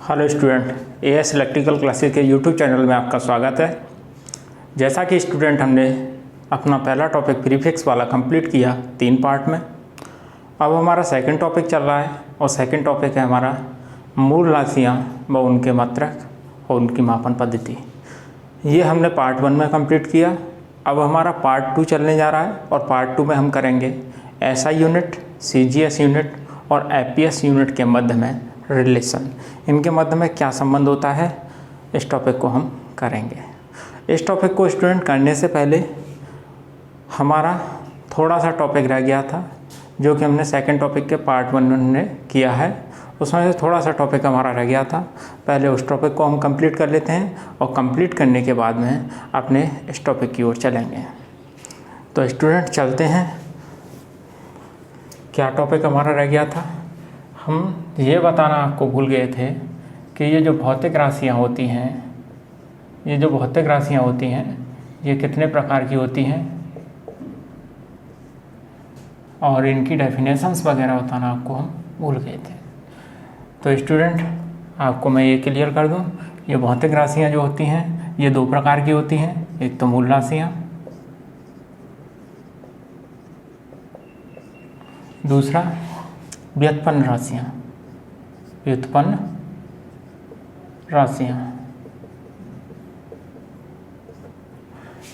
Hello student, as electrical classes के YouTube channel में आपका स्वागत है। जैसा कि स्टूडेंट हमने अपना पहला टॉपिक प्रीफिक्स वाला कंप्लीट किया 3 पार्ट में। अब हमारा सेकंड टॉपिक चल रहा है और सेकंड टॉपिक है हमारा मूल राशियाँ व उनके मात्रक और उनकी मापन पद्धति। ये हमने पार्ट 1 में कंप्लीट किया। अब हमारा पार्ट 2 चलने जा रहा है और पार्ट 2 में हम करेंगे एसआई यूनिट, सीजीएस यूनिट और एपीएस यूनिट के मध्य में रिलेशन, इनके मध्य में क्या संबंध होता है, इस टॉपिक को हम करेंगे। इस टॉपिक को स्टूडेंट करने से पहले हमारा थोड़ा सा टॉपिक रह गया था जो कि हमने सेकंड टॉपिक के पार्ट 1 में किया है। उसमें से थोड़ा सा टॉपिक हमारा रह गया था। पहले उस टॉपिक को हम कंप्लीट कर लेते हैं और कंप्लीट करने के बाद में अपने इस टॉपिक की ओर चलेंगे। तो स्टूडेंट चलते हैं, क्या टॉपिक हमारा रह गया था। हम ये बताना आपको भूल गए थे कि ये जो भौतिक राशियाँ होती हैं, ये कितने प्रकार की होती हैं और इनकी डेफिनेशंस वगैरह बताना आपको हम भूल गए थे। तो स्टूडेंट आपको मैं ये क्लियर कर दूं, ये भौतिक राशियाँ जो होती हैं ये 2 प्रकार की होती हैं। एक तो मूल राशियाँ, दूसरा व्युत्पन्न राशियाँ।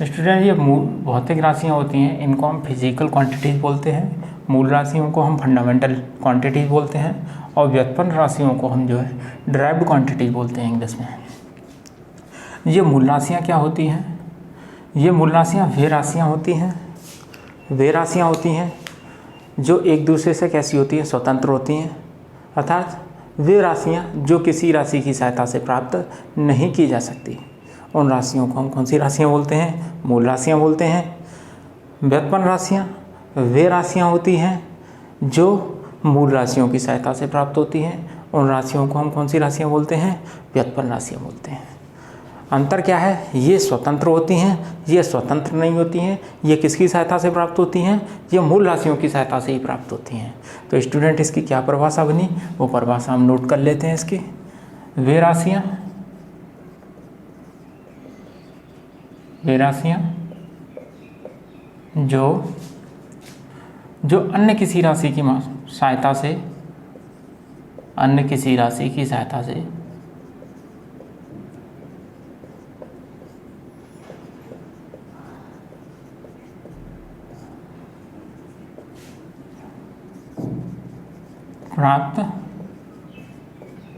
स्टूडेंट ये भौतिक राशियाँ होती हैं, इनको हम फिजिकल क्वांटिटीज बोलते हैं। मूल राशियों को हम फंडामेंटल क्वांटिटीज बोलते हैं और व्युत्पन्न राशियों को हम जो है डिराइव्ड क्वांटिटीज बोलते हैं इंग्लिश में। ये मूल राशियाँ क्या होती हैं? ये मूल राशियाँ वे राशियाँ होती हैं जो एक दूसरे से कैसी होती है, स्वतंत्र होती हैं। अर्थात वे राशियाँ जो किसी राशि की सहायता से प्राप्त नहीं की जा सकती, उन राशियों को हम कौन सी राशियाँ बोलते हैं? मूल राशियाँ बोलते हैं। व्युत्पन्न राशियाँ वे राशियाँ होती हैं जो मूल राशियों की सहायता से प्राप्त होती हैं, उन राशियों को हम कौन सी राशियाँ बोलते हैं? व्युत्पन्न राशियाँ बोलते हैं। अंतर क्या है? ये स्वतंत्र होती हैं, ये स्वतंत्र नहीं होती हैं। ये किसकी सहायता से प्राप्त होती हैं? ये मूल राशियों की सहायता से ही प्राप्त होती हैं। तो स्टूडेंट इसकी क्या परिभाषा बनी, वो परिभाषा हम नोट कर लेते हैं इसकी। वे राशियाँ जो अन्य किसी राशि की सहायता से प्राप्त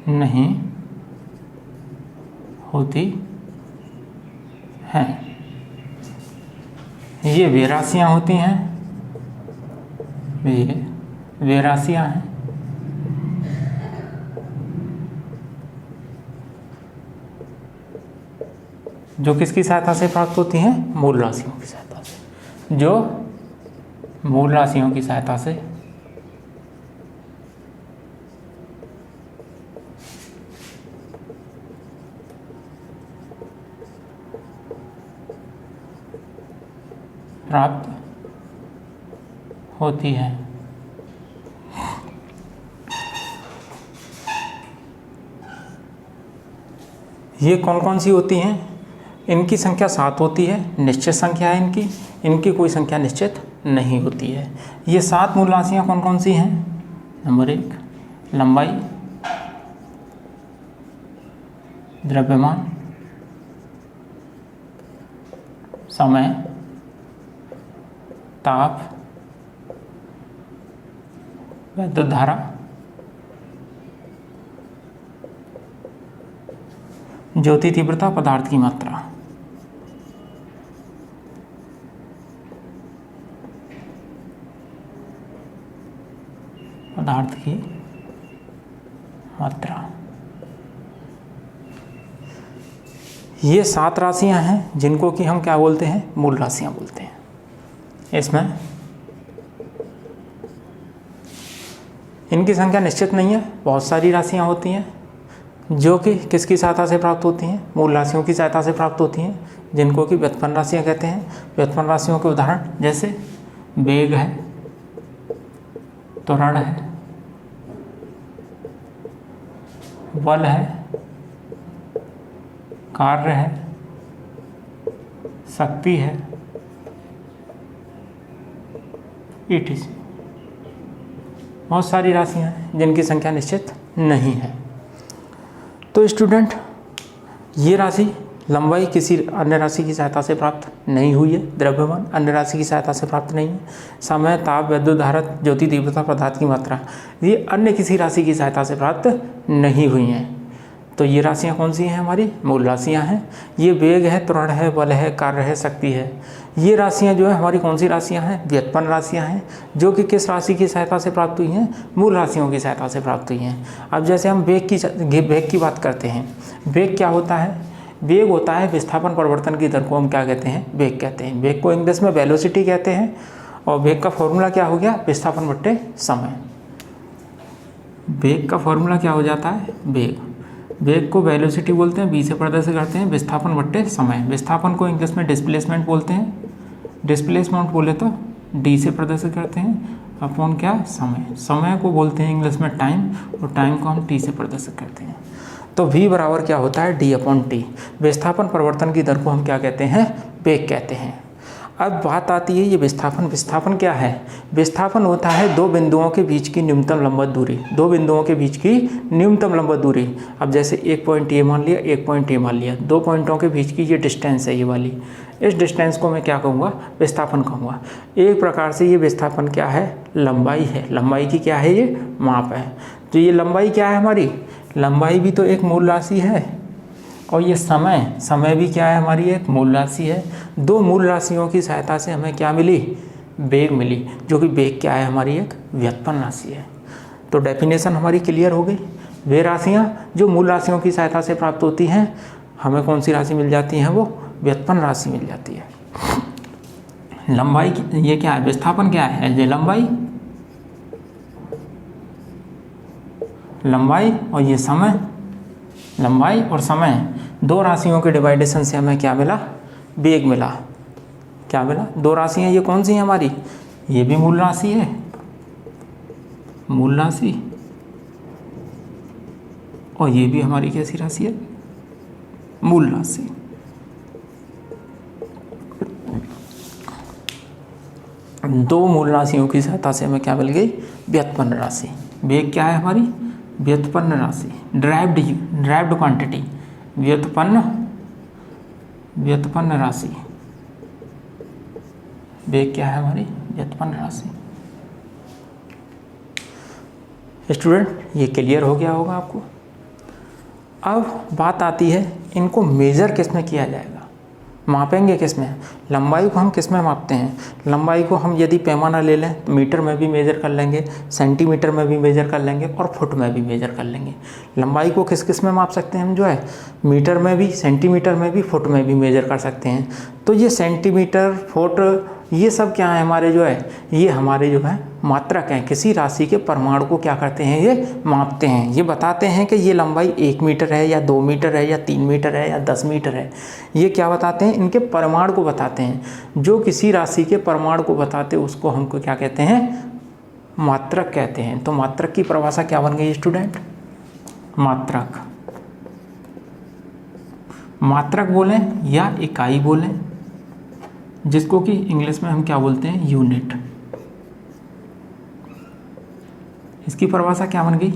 नहीं होती हैं, ये वे राशियाँ होती हैं। वे राशियाँ हैं जो किसकी सहायता से प्राप्त होती हैं? मूल राशियों की सहायता से। जो मूल राशियों की सहायता से प्राप्त होती है। ये कौन कौन सी होती हैं? इनकी संख्या 7 होती है, निश्चित संख्या है इनकी कोई संख्या निश्चित नहीं होती है। ये 7 मूल राशियाँ कौन कौन सी हैं? नंबर 1 लंबाई, द्रव्यमान, समय, ताप, विद्युत धारा, ज्योति तीव्रता, पदार्थ की मात्रा। ये 7 राशियां हैं जिनको कि हम क्या बोलते हैं? मूल राशियां बोलते हैं। इसमें इनकी संख्या निश्चित नहीं है, बहुत सारी राशियां होती हैं जो कि किसकी सहायता से प्राप्त होती हैं? मूल राशियों की सहायता से प्राप्त होती हैं, जिनको कि व्युत्पन्न राशियां कहते हैं। व्युत्पन्न राशियों के उदाहरण जैसे वेग है, त्वरण है, बल है, कार्य है, शक्ति है, ETC। बहुत सारी राशियां हैं जिनकी संख्या निश्चित नहीं है। तो स्टूडेंट, ये राशि लंबाई किसी अन्य राशि की सहायता से प्राप्त नहीं हुई है, द्रव्यमान अन्य राशि की सहायता से प्राप्त नहीं है, समय, ताप, विद्युत धारा, ज्योति तीव्रता, पदार्थ की मात्रा, ये अन्य किसी राशि की सहायता से प्राप्त नहीं हुई हैं। तो ये राशियाँ कौन सी हैं? हमारी मूल राशियाँ हैं। ये वेग है, त्वरण है, बल है, कार्य है, शक्ति है। ये राशियाँ जो है हमारी कौन सी राशियाँ हैं? व्युत्पन्न राशियाँ हैं, जो कि किस राशि की सहायता से प्राप्त हुई हैं? मूल राशियों की सहायता से प्राप्त हुई हैं। अब जैसे हम वेग की बात करते हैं, वेग क्या होता है? वेग होता है विस्थापन परिवर्तन की दर को हम क्या कहते हैं? वेग कहते हैं। वेग को इंग्लिश में वेलोसिटी कहते हैं, और वेग का फॉर्मूला क्या हो गया? विस्थापन बट्टे समय। वेग का फॉर्मूला क्या हो जाता है? वेग को वेलोसिटी बोलते हैं, v से प्रदर्शित करते हैं, विस्थापन बट्टे समय। विस्थापन को इंग्लिश में डिस्प्लेसमेंट बोलते हैं, डिस्प्लेसमेंट बोले तो d से प्रदर्शित करते हैं, अपॉन क्या? समय। समय को बोलते हैं इंग्लिश में टाइम, और टाइम को हम t से प्रदर्शित करते हैं। तो v बराबर क्या होता है? d/t। विस्थापन परिवर्तन की दर को हम क्या कहते हैं? वेग कहते हैं। अब बात आती है ये विस्थापन क्या है? विस्थापन होता है दो बिंदुओं के बीच की न्यूनतम लंबवत दूरी, दो बिंदुओं के बीच की न्यूनतम लंबवत दूरी। अब जैसे एक पॉइंट ए मान लिया, एक पॉइंट ए मान लिया, दो पॉइंटों के बीच की ये डिस्टेंस है, ये वाली, इस डिस्टेंस को मैं क्या कहूँगा? विस्थापन कहूँगा। एक प्रकार से ये विस्थापन क्या है? लंबाई है। लंबाई की क्या है? ये माप है। तो ये लंबाई क्या है हमारी? लंबाई भी तो एक मूल राशि है, और ये समय भी क्या है? हमारी एक मूल राशि है। दो मूल राशियों की सहायता से हमें क्या मिली? वेग मिली, जो कि वेग क्या है? हमारी एक व्युत्पन्न राशि है। तो डेफिनेशन हमारी क्लियर हो गई। वे राशियाँ जो मूल राशियों की सहायता से प्राप्त होती हैं, हमें कौन सी राशि मिल जाती हैं? वो व्युत्पन्न राशि मिल जाती है। लंबाई ये क्या है? विस्थापन क्या है? ये लंबाई और ये समय। लंबाई और समय दो राशियों के डिवाइडेशन से हमें क्या मिला? वेग मिला। क्या मिला? दो राशियाँ ये कौन सी हैं हमारी? ये भी मूल राशि है, मूल राशि, और ये भी हमारी कैसी राशि है? मूल राशि। दो मूल राशियों की सहायता से हमें क्या मिल गई? व्युत्पन्न राशि। वेग क्या है हमारी? व्युत्पन्न राशि, ड्राइव्ड क्वांटिटी, व्युत्पन्न राशि। वेग क्या है हमारी? व्युत्पन्न राशि। स्टूडेंट, ये क्लियर हो गया होगा आपको। अब बात आती है, इनको मेजर किस में किया जाएगा? मापेंगे किस में? लंबाई को हम किस में मापते हैं? लंबाई को हम यदि पैमाना ले लें तो मीटर में भी मेजर कर लेंगे, सेंटीमीटर में भी मेजर कर लेंगे, और फुट में भी मेजर कर लेंगे। लंबाई को किस किस में माप सकते हैं हम? जो है मीटर में भी, सेंटीमीटर में भी, फुट में भी मेजर कर सकते हैं। तो ये सेंटीमीटर, फुट, ये सब क्या है हमारे? जो है ये हमारे जो है मात्रक हैं। किसी राशि के परमाणु को क्या करते हैं? ये मापते हैं। ये बताते हैं कि ये लंबाई 1 मीटर है, या 2 मीटर है, या 3 मीटर है, या 10 मीटर है। ये क्या बताते हैं? इनके परमाणु को बताते हैं। जो किसी राशि के परमाणु को बताते हैं उसको हमको क्या कहते हैं? मात्रक कहते हैं। तो मात्रक की परिभाषा क्या बन गई स्टूडेंट? मात्रक। मात्रक बोलें या इकाई बोलें, जिसको कि इंग्लिश में हम क्या बोलते हैं? यूनिट। इसकी परिभाषा क्या बन गई?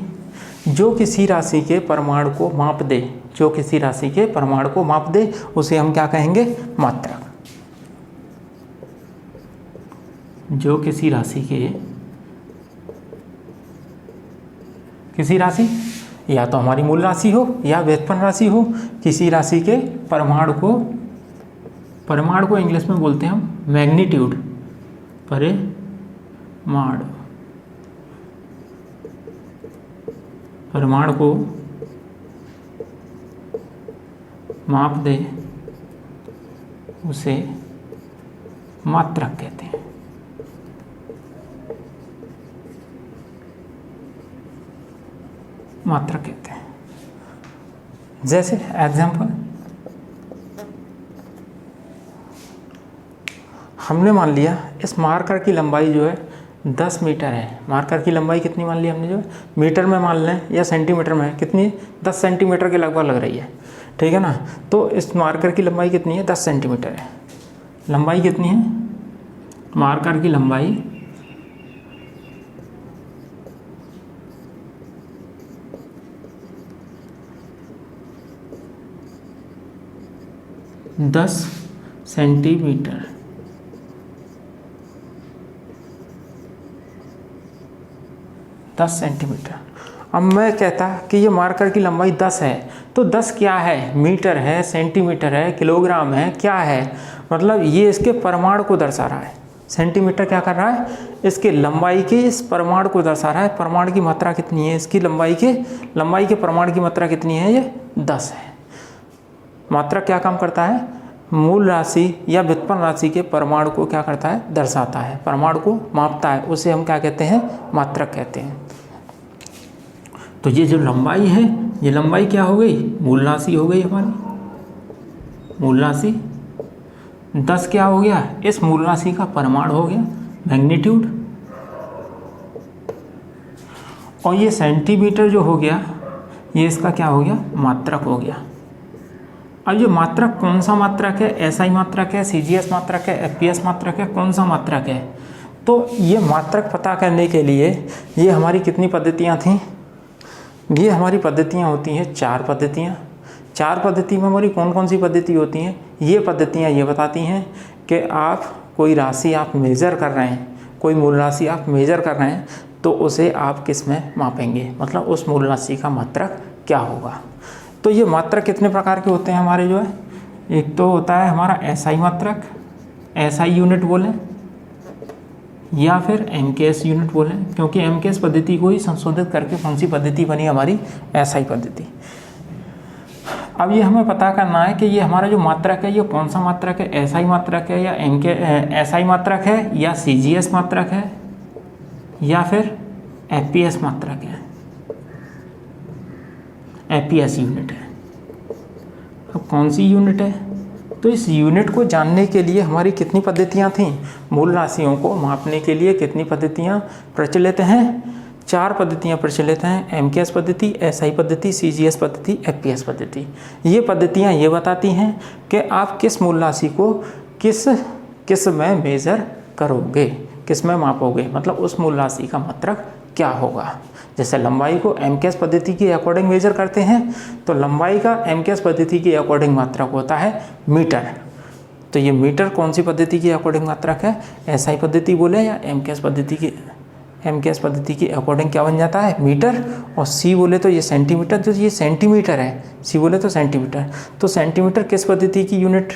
जो किसी राशि के परमाणु को माप दे, जो किसी राशि के परमाणु को माप दे, उसे हम क्या कहेंगे? मात्रक। जो किसी राशि के, किसी राशि या तो हमारी मूल राशि हो या व्युत्पन्न राशि हो, किसी राशि के परमाणु को इंग्लिश में बोलते हैं हम मैग्नीट्यूड, परमाणु को माप दे, उसे मात्रक कहते हैं। मात्रक कहते हैं। जैसे एग्जाम्पल, हमने मान लिया इस मार्कर की लंबाई जो है 10 मीटर है। मार्कर की लंबाई कितनी मान ली हमने, जो मीटर में मान लें या सेंटीमीटर में, कितनी 10 सेंटीमीटर के लगभग लग रही है, ठीक है ना। तो इस मार्कर की लंबाई कितनी है, 10 सेंटीमीटर है। लंबाई कितनी है, मार्कर की लंबाई 10 सेंटीमीटर। अब मैं कहता कि ये मार्कर की लंबाई 10 है, तो 10 क्या है, मीटर है, सेंटीमीटर है, किलोग्राम है, क्या है, मतलब ये इसके परिमाण को दर्शा रहा है। सेंटीमीटर क्या कर रहा है, इसके लंबाई के इस परिमाण को दर्शा रहा है। परिमाण की मात्रा कितनी है, इसकी लंबाई के परिमाण की मात्रा कितनी है, ये 10 है। मात्रक क्या काम करता है, मूल राशि या व्युत्पन्न राशि के परिमाण को क्या करता है, दर्शाता है, परिमाण को मापता है, उसे हम क्या कहते हैं, मात्रक कहते हैं। तो ये जो लंबाई है, ये लंबाई क्या हो गई, मूल राशि हो गई हमारी। मूल राशि 10 क्या हो गया, इस मूल राशि का परिमाण हो गया, मैग्नीट्यूड। और ये सेंटीमीटर जो हो गया, ये इसका क्या हो गया, मात्रक हो गया। अब ये मात्रक कौन सा मात्रक है, एसआई मात्रक है, सीजीएस मात्रक है, एफपीएस मात्रक है, कौन सा मात्रक है। तो ये मात्रक पता करने के लिए ये हमारी कितनी पद्धतियाँ थीं, ये हमारी पद्धतियाँ होती हैं 4 पद्धतियाँ। 4 पद्धति में हमारी कौन कौन सी पद्धति होती हैं, ये पद्धतियाँ ये बताती हैं कि आप कोई राशि आप मेज़र कर रहे हैं, कोई मूल राशि आप मेज़र कर रहे हैं, तो उसे आप किस में मापेंगे, मतलब उस मूल राशि का मात्रक क्या होगा। तो ये मात्रक कितने प्रकार के होते हैं हमारे, जो है एक तो होता है हमारा एसआई मात्रक, एसआई यूनिट बोलें, या फिर एमकेएस यूनिट बोलें, क्योंकि एमकेएस पद्धति को ही संशोधित करके कौन सी पद्धति बनी हमारी, एसआई पद्धति। अब ये हमें पता करना है कि ये हमारा जो मात्रक है, ये कौन सा मात्रक है, एसआई मात्रक है या एसआई मात्रक है, या सीजीएस मात्रक है, या फिर एफपीएस मात्रक है, एफपीएस यूनिट है। अब कौन सी यूनिट है, तो इस यूनिट को जानने के लिए हमारी कितनी पद्धतियाँ थीं, मूल राशियों को मापने के लिए कितनी पद्धतियाँ प्रचलित हैं, 4 पद्धतियाँ प्रचलित हैं, एमकेएस पद्धति, एसआई पद्धति, सीजीएस पद्धति, एफपीएस पद्धति। ये पद्धतियाँ ये बताती हैं कि आप किस मूल राशि को किस में मेज़र करोगे, किस में मापोगे, मतलब उस मूल राशि का मात्रक क्या होगा। जैसे लंबाई को एमकेएस पद्धति के अकॉर्डिंग मेजर करते हैं, तो लंबाई का एमकेएस पद्धति के अकॉर्डिंग मात्रक होता है मीटर। तो ये मीटर कौन सी पद्धति के अकॉर्डिंग मात्रक है, एसआई पद्धति बोले या एमकेएस पद्धति के अकॉर्डिंग क्या बन जाता है, मीटर। और सी बोले तो ये सेंटीमीटर, तो ये सेंटीमीटर है, सी बोले तो सेंटीमीटर। तो सेंटीमीटर किस पद्धति की यूनिट,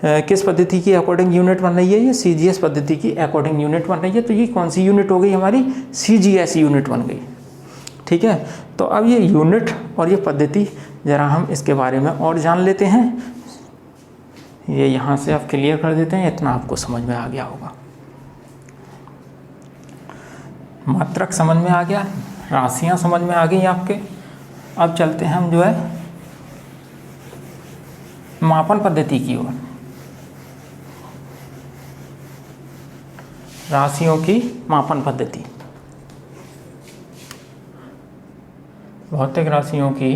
किस पद्धति की अकॉर्डिंग यूनिट बन रही है, ये सीजीएस पद्धति की अकॉर्डिंग यूनिट बन रही है। तो ये कौन सी यूनिट हो गई हमारी, सीजीएस यूनिट बन गई, ठीक है। तो अब ये यूनिट और ये पद्धति ज़रा हम इसके बारे में और जान लेते हैं। ये यहाँ से आप क्लियर कर देते हैं, इतना आपको समझ में आ गया होगा। मात्रक समझ में आ गया, राशियाँ समझ में आ गई आपके। अब चलते हैं हम जो है मापन पद्धति की ओर। राशियों की मापन पद्धति, भौतिक राशियों की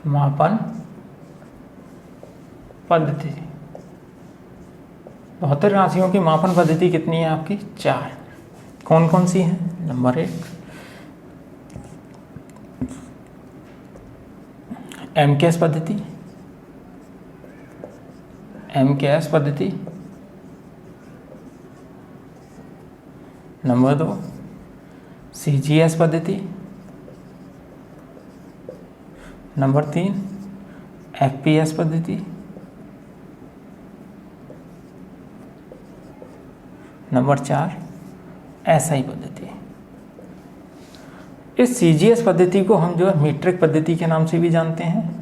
मापन पद्धति। भौतिक राशियों की मापन पद्धति कितनी है आपकी, 4। कौन कौन सी है, नंबर 1 एमकेएस पद्धति, नंबर 2 सीजीएस पद्धति, नंबर 3 एफपीएस पद्धति, नंबर 4 एसआई पद्धति। इस सीजीएस पद्धति को हम जो है मीट्रिक पद्धति के नाम से भी जानते हैं,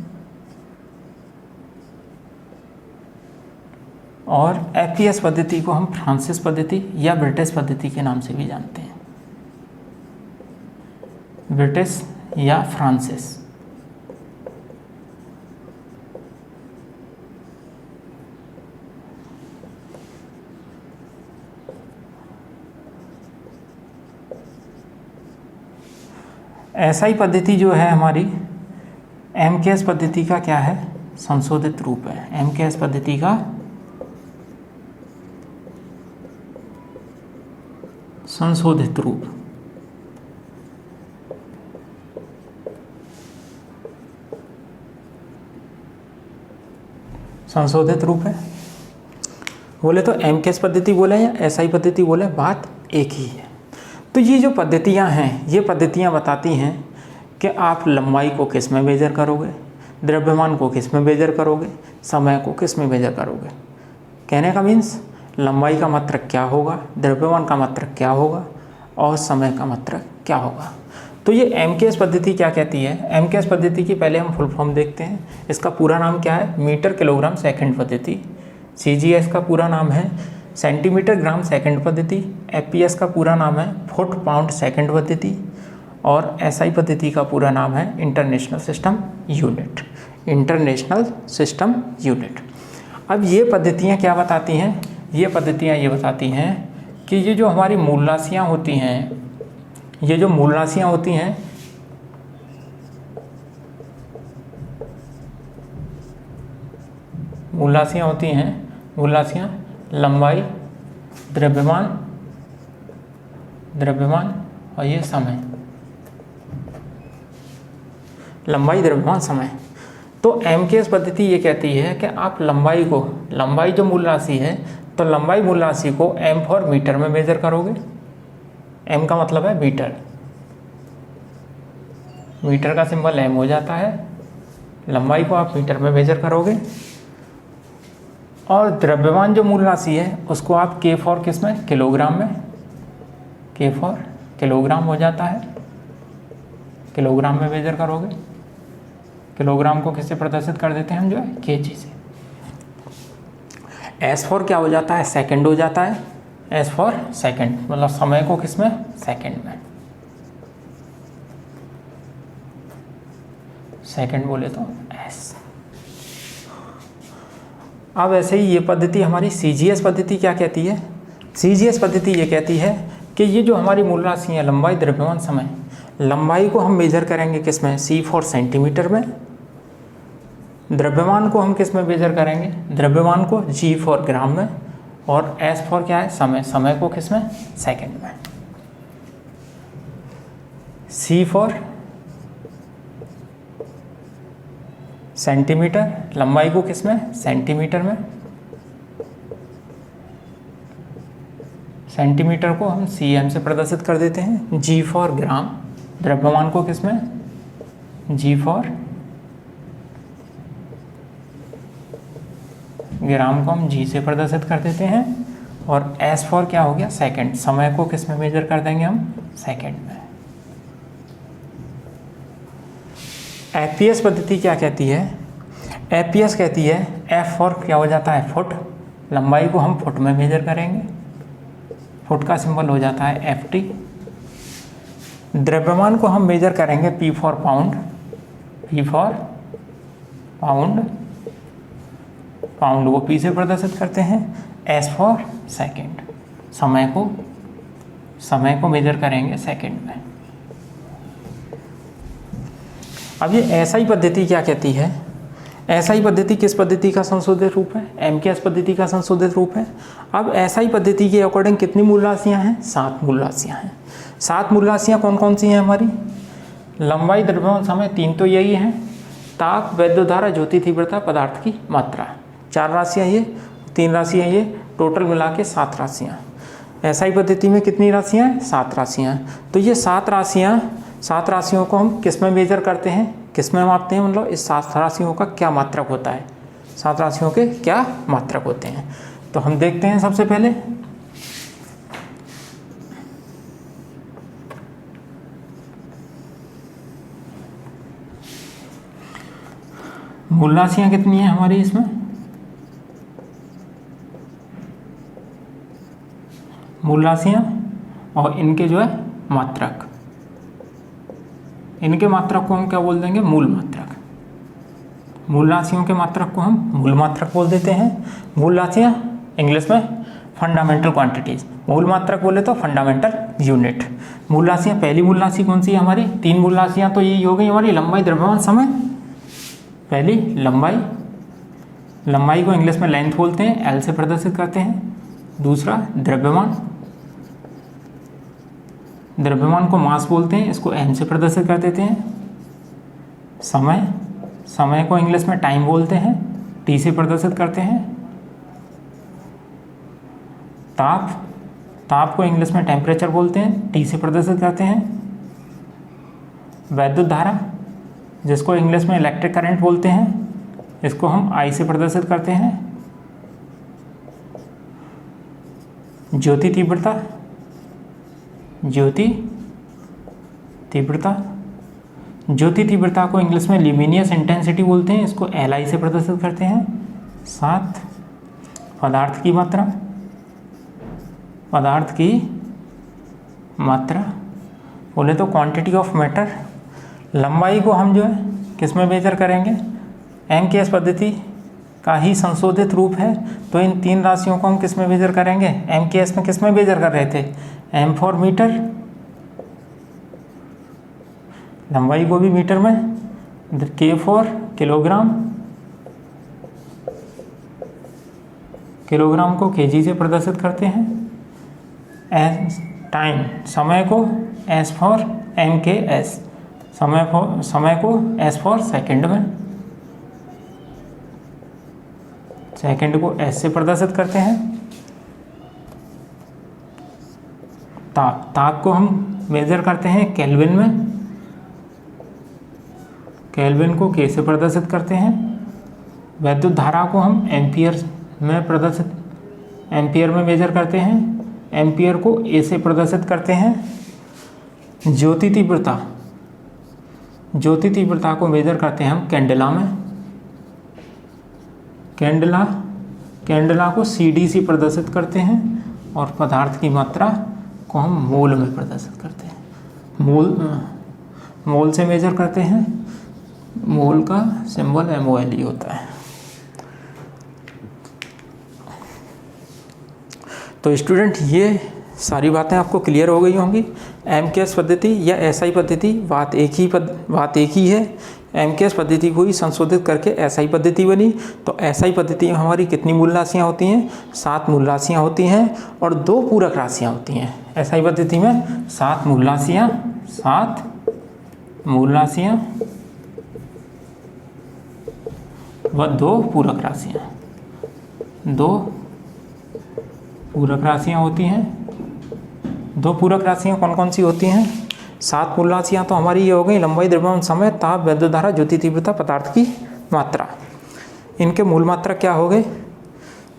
और एफपीएस पद्धति को हम फ्रांसिस पद्धति या ब्रिटिश पद्धति के नाम से भी जानते हैं, ब्रिटिश या फ्रांसिस। एसआई पद्धति जो है हमारी एमकेएस पद्धति का क्या है, संशोधित रूप है। एमकेएस पद्धति का संशोधित रूप। संशोधित रूप है। बोले तो एमकेएस पद्धति बोले या एसआई पद्धति बोले, बात एक ही है। तो ये जो पद्धतियां हैं, ये पद्धतियां बताती हैं कि आप लंबाई को किस में मेजर करोगे, द्रव्यमान को किस में मेजर करोगे, समय को किस में मेजर करोगे। कहने का मीन्स लंबाई का मात्रक क्या होगा, द्रव्यमान का मात्रक क्या होगा और समय का मात्रक क्या होगा। तो ये एमकेएस पद्धति क्या कहती है। एमकेएस पद्धति की पहले हम फुल फॉर्म देखते हैं। इसका पूरा नाम क्या है, मीटर किलोग्राम सेकंड पद्धति। सीजीएस का पूरा नाम है सेंटीमीटर ग्राम सेकंड पद्धति। एफपीएस का पूरा नाम है फुट पाउंड सेकंड पद्धति। और एसआई पद्धति का पूरा नाम है international system unit. International system unit. अब ये पद्धतियाँ क्या बताती हैं, ये पद्धतियाँ ये बताती हैं कि ये जो हमारी मूल राशियाँ होती हैं, ये जो मूल राशियाँ होती हैं, मूल राशियाँ होती हैं, मूल राशियाँ लंबाई, द्रव्यमान और ये समय, लंबाई, द्रव्यमान, समय। तो एमकेएस पद्धति ये कहती है कि आप लंबाई को, लंबाई जो मूल राशि है, तो लंबाई मूल राशि को एम फॉर मीटर में मेजर करोगे। एम का मतलब है मीटर, मीटर का सिंबल एम हो जाता है। लंबाई को आप मीटर में मेजर करोगे। और द्रव्यमान जो मूल राशि है उसको आप के फॉर किस में, किलोग्राम में, के फॉर किलोग्राम हो जाता है, किलोग्राम में मेजर करोगे। किलोग्राम को किससे प्रदर्शित कर देते हैं हम, जो है केजी से। एस फॉर क्या हो जाता है, सेकंड हो जाता है। एस फॉर सेकंड, मतलब समय को किस में, सेकंड में। सेकंड बोले तो एस। अब ऐसे ही ये पद्धति हमारी सीजीएस पद्धति क्या कहती है। सीजीएस पद्धति ये कहती है कि ये जो हमारी मूल राशि है, लंबाई, द्रव्यमान, समय, लंबाई को हम मेजर करेंगे किस में, सी फॉर सेंटीमीटर में। द्रव्यमान को हम किस में मेजर करेंगे, द्रव्यमान को जी फॉर ग्राम में। और एस फॉर क्या है, समय, समय को किस में, सेकंड में। सी फॉर सेंटीमीटर, लंबाई को किस में, सेंटीमीटर में। सेंटीमीटर को हम सीएम से प्रदर्शित कर देते हैं। जी फॉर ग्राम, द्रव्यमान को किस में, जी फॉर ग्राम को हम जी से प्रदर्शित कर देते हैं। और एस फॉर क्या हो गया, सेकंड, समय को किस में मेजर कर देंगे हम, सेकंड में। एफपीएस पद्धति क्या कहती है, एफपीएस कहती है एफ फॉर क्या हो जाता है, फुट, लंबाई को हम फुट में मेजर करेंगे। फुट का सिंबल हो जाता है एफटी। द्रव्यमान को हम मेजर करेंगे P for pound, P for pound, pound को पी से प्रदर्शित करते हैं। एस फॉर सेकेंड, समय को मेजर करेंगे सेकेंड में। अब ये एसआई पद्धति क्या कहती है, एसआई पद्धति किस पद्धति का संशोधित रूप है, एमकेएस पद्धति का संशोधित रूप है। अब एसआई पद्धति के अकॉर्डिंग कितनी मूल राशियाँ हैं, 7 मूल राशियाँ हैं। 7 मूल राशियाँ कौन कौन सी हैं हमारी, लंबाई, द्रव्यमान, समय, 3 तो यही हैं। ताप, वैद्युत धारा, ज्योति तीव्रता, पदार्थ की मात्रा, 4 राशियाँ ये, 3 राशियाँ ये, टोटल मिला के 7 राशियाँ। एसआई पद्धति में कितनी राशियाँ हैं, 7 राशियाँ। तो ये 7 राशियों को हम किस में मेजर करते हैं, किस में मापते हैं, मतलब इस 7 राशियों का क्या मात्रक होता है, 7 राशियों के क्या मात्रक होते हैं। तो हम देखते हैं सबसे पहले मूल राशियाँ कितनी हैं हमारी इसमें, मूल राशियाँ और इनके जो है मात्रक, इनके मात्रक को हम क्या बोल देंगे, मूल मात्रक। मूल राशियों के मात्रक को हम मूल मात्रक बोल देते हैं। मूल राशियाँ इंग्लिश में फंडामेंटल क्वांटिटीज। मूल मात्रक बोले तो फंडामेंटल यूनिट। मूल राशियाँ, पहली मूल राशि कौन सी है हमारी? 3 मूल राशियाँ तो यही हो गई हमारी, लंबाई, द्रव्यमान, समय। पहली लंबाई, लंबाई को इंग्लिश में लेंथ बोलते हैं, एल से प्रदर्शित करते हैं। दूसरा द्रव्यमान, द्रव्यमान को मास बोलते हैं, इसको एम से प्रदर्शित कर देते हैं। समय, समय को इंग्लिश में टाइम बोलते हैं, टी से प्रदर्शित करते हैं। ताप, ताप को इंग्लिश में टेम्परेचर बोलते हैं, टी से प्रदर्शित करते हैं। वैद्युत धारा, जिसको इंग्लिश में इलेक्ट्रिक करंट बोलते हैं, इसको हम आई से प्रदर्शित करते हैं। ज्योति तीव्रता, ज्योति तीव्रता, ज्योति तीव्रता को इंग्लिश में ल्यूमिनियस इंटेंसिटी बोलते हैं, इसको एल आई से प्रदर्शित करते हैं। 7 पदार्थ की मात्रा, पदार्थ की मात्रा बोले तो क्वांटिटी ऑफ मैटर। लंबाई को हम जो है किस में मेजर करेंगे? एम के एस पद्धति का ही संशोधित रूप है, तो इन 3 राशियों को हम किस में मेजर करेंगे? एम के एस में किस में मेजर कर रहे थे? एम फॉर मीटर, लंबाई को भी मीटर में, के फॉर किलोग्राम, किलोग्राम को केजी से प्रदर्शित करते हैं। एस टाइम, समय को एस फॉर एम के एस, समय को एस फॉर सेकंड में, सेकंड को एस से प्रदर्शित करते हैं। ताप, ताप को हम मेजर करते हैं केल्विन में, केल्विन को के से प्रदर्शित करते हैं। वैद्युत धारा को हम एम्पियर में प्रदर्शित, एम्पियर में मेजर करते हैं, एम्पियर को ए से प्रदर्शित करते हैं। ज्योति तीव्रता, ज्योति तीव्रता को मेजर करते हैं हम कैंडेला में, कैंडेला, कैंडेला को सी डी से प्रदर्शित करते हैं। और पदार्थ की मात्रा को हम मोल में प्रदर्शित करते हैं, मोल, मोल से मेजर करते हैं। मोल का सिंबल MOLE होता है। तो स्टूडेंट ये सारी बातें आपको क्लियर हो गई होंगी। MKS पद्धति या SI पद्धति बात एक ही है। MKS पद्धति को ही संशोधित करके SI पद्धति बनी। तो SI पद्धति में हमारी कितनी मूल राशियाँ होती हैं? 7 मूल राशियाँ होती हैं और 2 पूरक राशियाँ होती हैं। SI पद्धति में 7 मूल राशियाँ, 7 मूल राशियाँ व 2 पूरक राशियाँ, 2 पूरक राशियाँ होती हैं। 2 पूरक राशियाँ कौन कौन सी होती हैं? 7 मूल राशियाँ तो हमारी ये हो गई, लंबाई, द्रव्यमान, समय, ताप, वैद्युत धारा, ज्योति तीव्रता, पदार्थ की मात्रा। इनके मूल मात्रक क्या हो गए?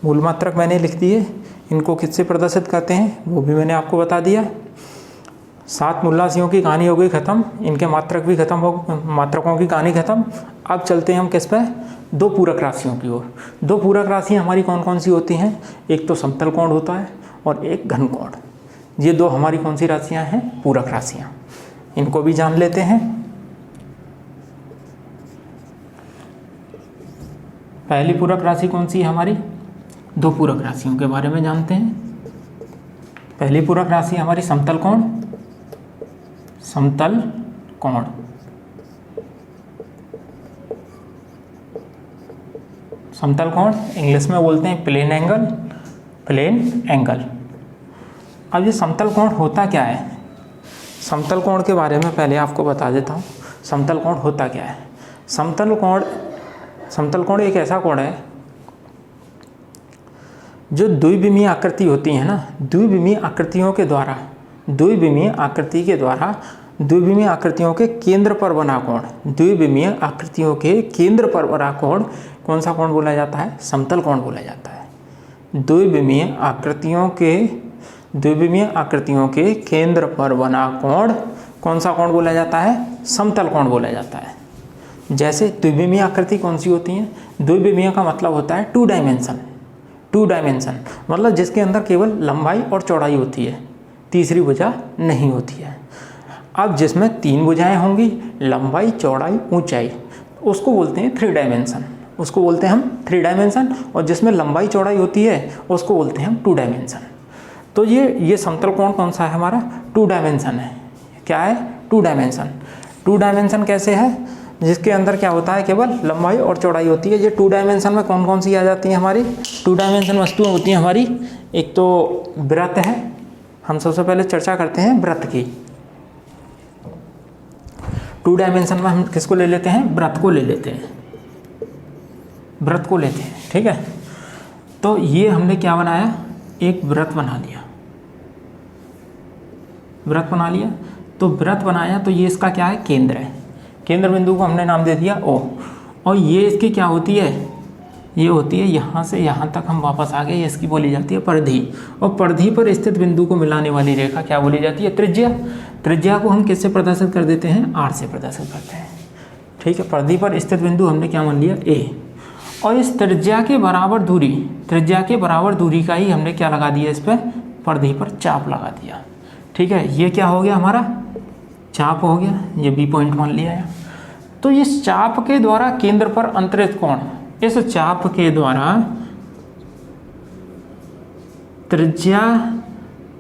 मूल मात्रक मैंने लिख दिए। इनको किससे प्रदर्शित करते हैं वो भी मैंने आपको बता दिया। 7 मूल राशियों की कहानी हो गई ख़त्म, इनके मात्रक भी खत्म हो, मात्रकों की कहानी खत्म। अब चलते हैं हम किस पे? 2 पूरक राशियों की ओर। 2 पूरक राशियाँ हमारी कौन कौन सी होती हैं? एक तो समतल कोण होता है और एक घन कोण। ये 2 हमारी कौन सी राशियाँ हैं? पूरक राशियाँ। इनको भी जान लेते हैं। पहली पूरक राशि कौन सी है हमारी? 2 पूरक राशियों के बारे में जानते हैं। पहली पूरक राशि हमारी समतल कोण, समतल कोण। समतल कोण इंग्लिश में बोलते हैं प्लेन एंगल, प्लेन एंगल। अब ये समतल कोण होता क्या है? समतल कोण के बारे में पहले आपको बता देता हूँ। समतल कोण होता क्या है? समतल कोण एक ऐसा कोण है जो द्विविमीय आकृति होती है ना, द्विविमीय आकृतियों के द्वारा, द्विविमीय आकृति के द्वारा, द्विविमीय आकृतियों के केंद्र पर बना कोण, द्विविमीय आकृतियों के केंद्र पर बना कोण कौन सा कोण बोला जाता है? समतल कोण बोला जाता है। द्विविमीय आकृतियों के केंद्र पर बना कोण कौन सा कोण बोला जाता है? समतल कोण बोला जाता है। जैसे द्विविमीय आकृति कौन सी होती है? द्विविमीय का मतलब होता है 2 डायमेंशन। 2 डायमेंशन मतलब जिसके अंदर केवल लंबाई और चौड़ाई होती है, तीसरी भुजा नहीं होती है। अब जिसमें 3 भुजाएं होंगी, लंबाई, चौड़ाई, ऊंचाई, उसको बोलते हैं 3 डायमेंशन। उसको बोलते हैं हम 3 डायमेंशन, और जिसमें लंबाई चौड़ाई होती है उसको बोलते हैं हम 2 डायमेंशन। तो ये समतल कोण कौन सा है हमारा? 2 डायमेंशन है। क्या है? 2 डायमेंशन। 2 डायमेंशन कैसे है? जिसके अंदर क्या होता है, केवल लंबाई और चौड़ाई होती है। ये 2 डायमेंशन में कौन कौन सी आ जाती हैं हमारी? 2 डायमेंशन वस्तुएं होती हैं हमारी। एक तो वृत्त है, हम सबसे पहले चर्चा करते हैं वृत्त की। 2 डायमेंशन में हम किसको ले लेते हैं? वृत्त को ले लेते हैं, वृत्त को लेते हैं। ठीक है, तो ये हमने क्या बनाया? एक वृत्त बना लिया, वृत्त बना लिया। तो वृत्त बनाया तो ये इसका क्या है? केंद्र है। केंद्र बिंदु को हमने नाम दे दिया O, और ये इसकी क्या होती है? ये होती है यहाँ से यहाँ तक हम वापस आ गए, ये इसकी बोली जाती है परिधि। और परिधि पर स्थित बिंदु को मिलाने वाली रेखा क्या बोली जाती है? त्रिज्या। त्रिज्या को हम किससे प्रदर्शित कर देते हैं? R से प्रदर्शित करते हैं। ठीक है, परिधि पर स्थित बिंदु हमने क्या मान लिया? A। और इस त्रिज्या के बराबर दूरी, त्रिज्या के बराबर दूरी का ही हमने क्या लगा दिया? इस पर परिधि पर चाप लगा दिया। ठीक है, ये क्या हो गया हमारा? चाप हो गया। ये B पॉइंट मान लिया है। तो इस चाप के द्वारा केंद्र पर अंतरित कोण, इस चाप के द्वारा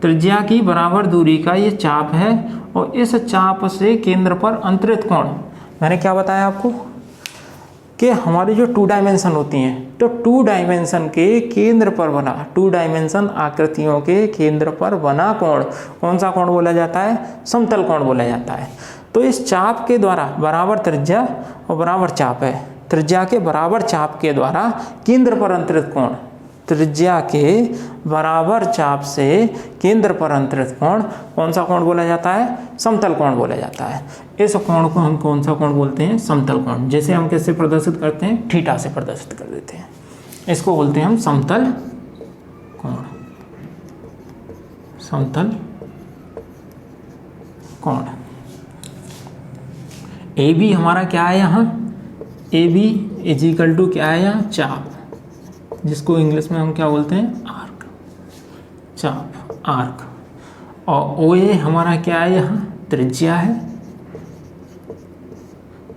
त्रिज्या की बराबर दूरी का ये चाप है, और इस चाप से केंद्र पर अंतरित कोण, मैंने क्या बताया आपको कि हमारी जो 2 डायमेंशन होती हैं, तो 2 डायमेंशन के केंद्र पर बना, 2 डायमेंशन आकृतियों के केंद्र पर बना कोण कौन सा कोण बोला जाता है? समतल कोण बोला जाता है। तो इस चाप के द्वारा, बराबर त्रिज्या और बराबर चाप है, त्रिज्या के बराबर चाप के द्वारा केंद्र पर अंतरित कोण, त्रिज्या के बराबर चाप से केंद्र पर अंतरित कोण कौन सा कोण बोला जाता है? समतल कोण बोला जाता है। इस कोण को हम कौन सा कोण बोलते हैं? समतल कोण। जैसे हम किससे प्रदर्शित करते हैं? थीटा से प्रदर्शित कर देते हैं। इसको बोलते हैं हम समतल कोण, समतल कोण। ए बी हमारा क्या है यहाँ? A b is equal to क्या है यहाँ? चाप, जिसको इंग्लिश में हम क्या बोलते हैं? आर्क, चाप, आर्क। और ओ ए हमारा क्या है यहाँ? त्रिज्या है।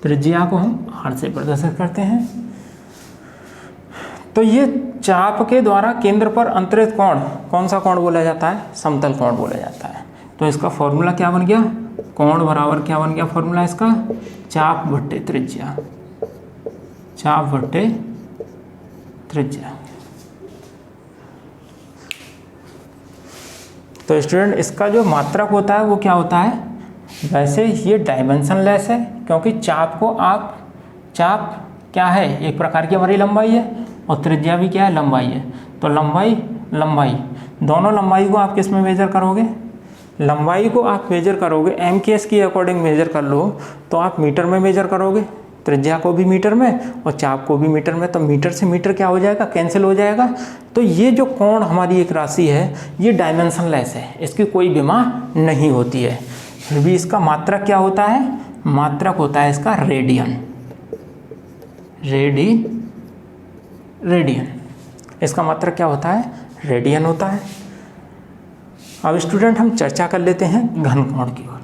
त्रिज्या को हम आर से प्रदर्शित करते हैं। तो ये चाप के द्वारा केंद्र पर अंतरित कोण कौन सा कोण बोला जाता है? समतल कोण बोला जाता है। तो इसका फॉर्मूला क्या बन गया? कोण बराबर क्या बन गया फॉर्मूला इसका? चाप बट्टे त्रिज्या, चाप बट्टे त्रिज्या। तो स्टूडेंट, इसका जो मात्रक होता है वो क्या होता है? वैसे ये डायमेंशनलेस है, क्योंकि चाप को आप, चाप क्या है? एक प्रकार की हमारी लंबाई है, और त्रिज्या भी क्या है? लंबाई है। तो लंबाई दोनों लंबाई को आप किस में मेजर करोगे? लंबाई को आप मेजर करोगे MKS की अकॉर्डिंग मेजर कर लो तो आप मीटर में मेजर करोगे, त्रिज्या को भी मीटर में और चाप को भी मीटर में। तो मीटर से मीटर क्या हो जाएगा? कैंसिल हो जाएगा। तो ये जो कोण हमारी एक राशि है ये डायमेंशनलेस है, इसकी कोई विमा नहीं होती है। फिर भी इसका मात्रक क्या होता है? मात्रक होता है इसका रेडियन, रेडियन। इसका मात्रक क्या होता है? रेडियन होता है। अब स्टूडेंट हम चर्चा कर लेते हैं घनकोण की ओर।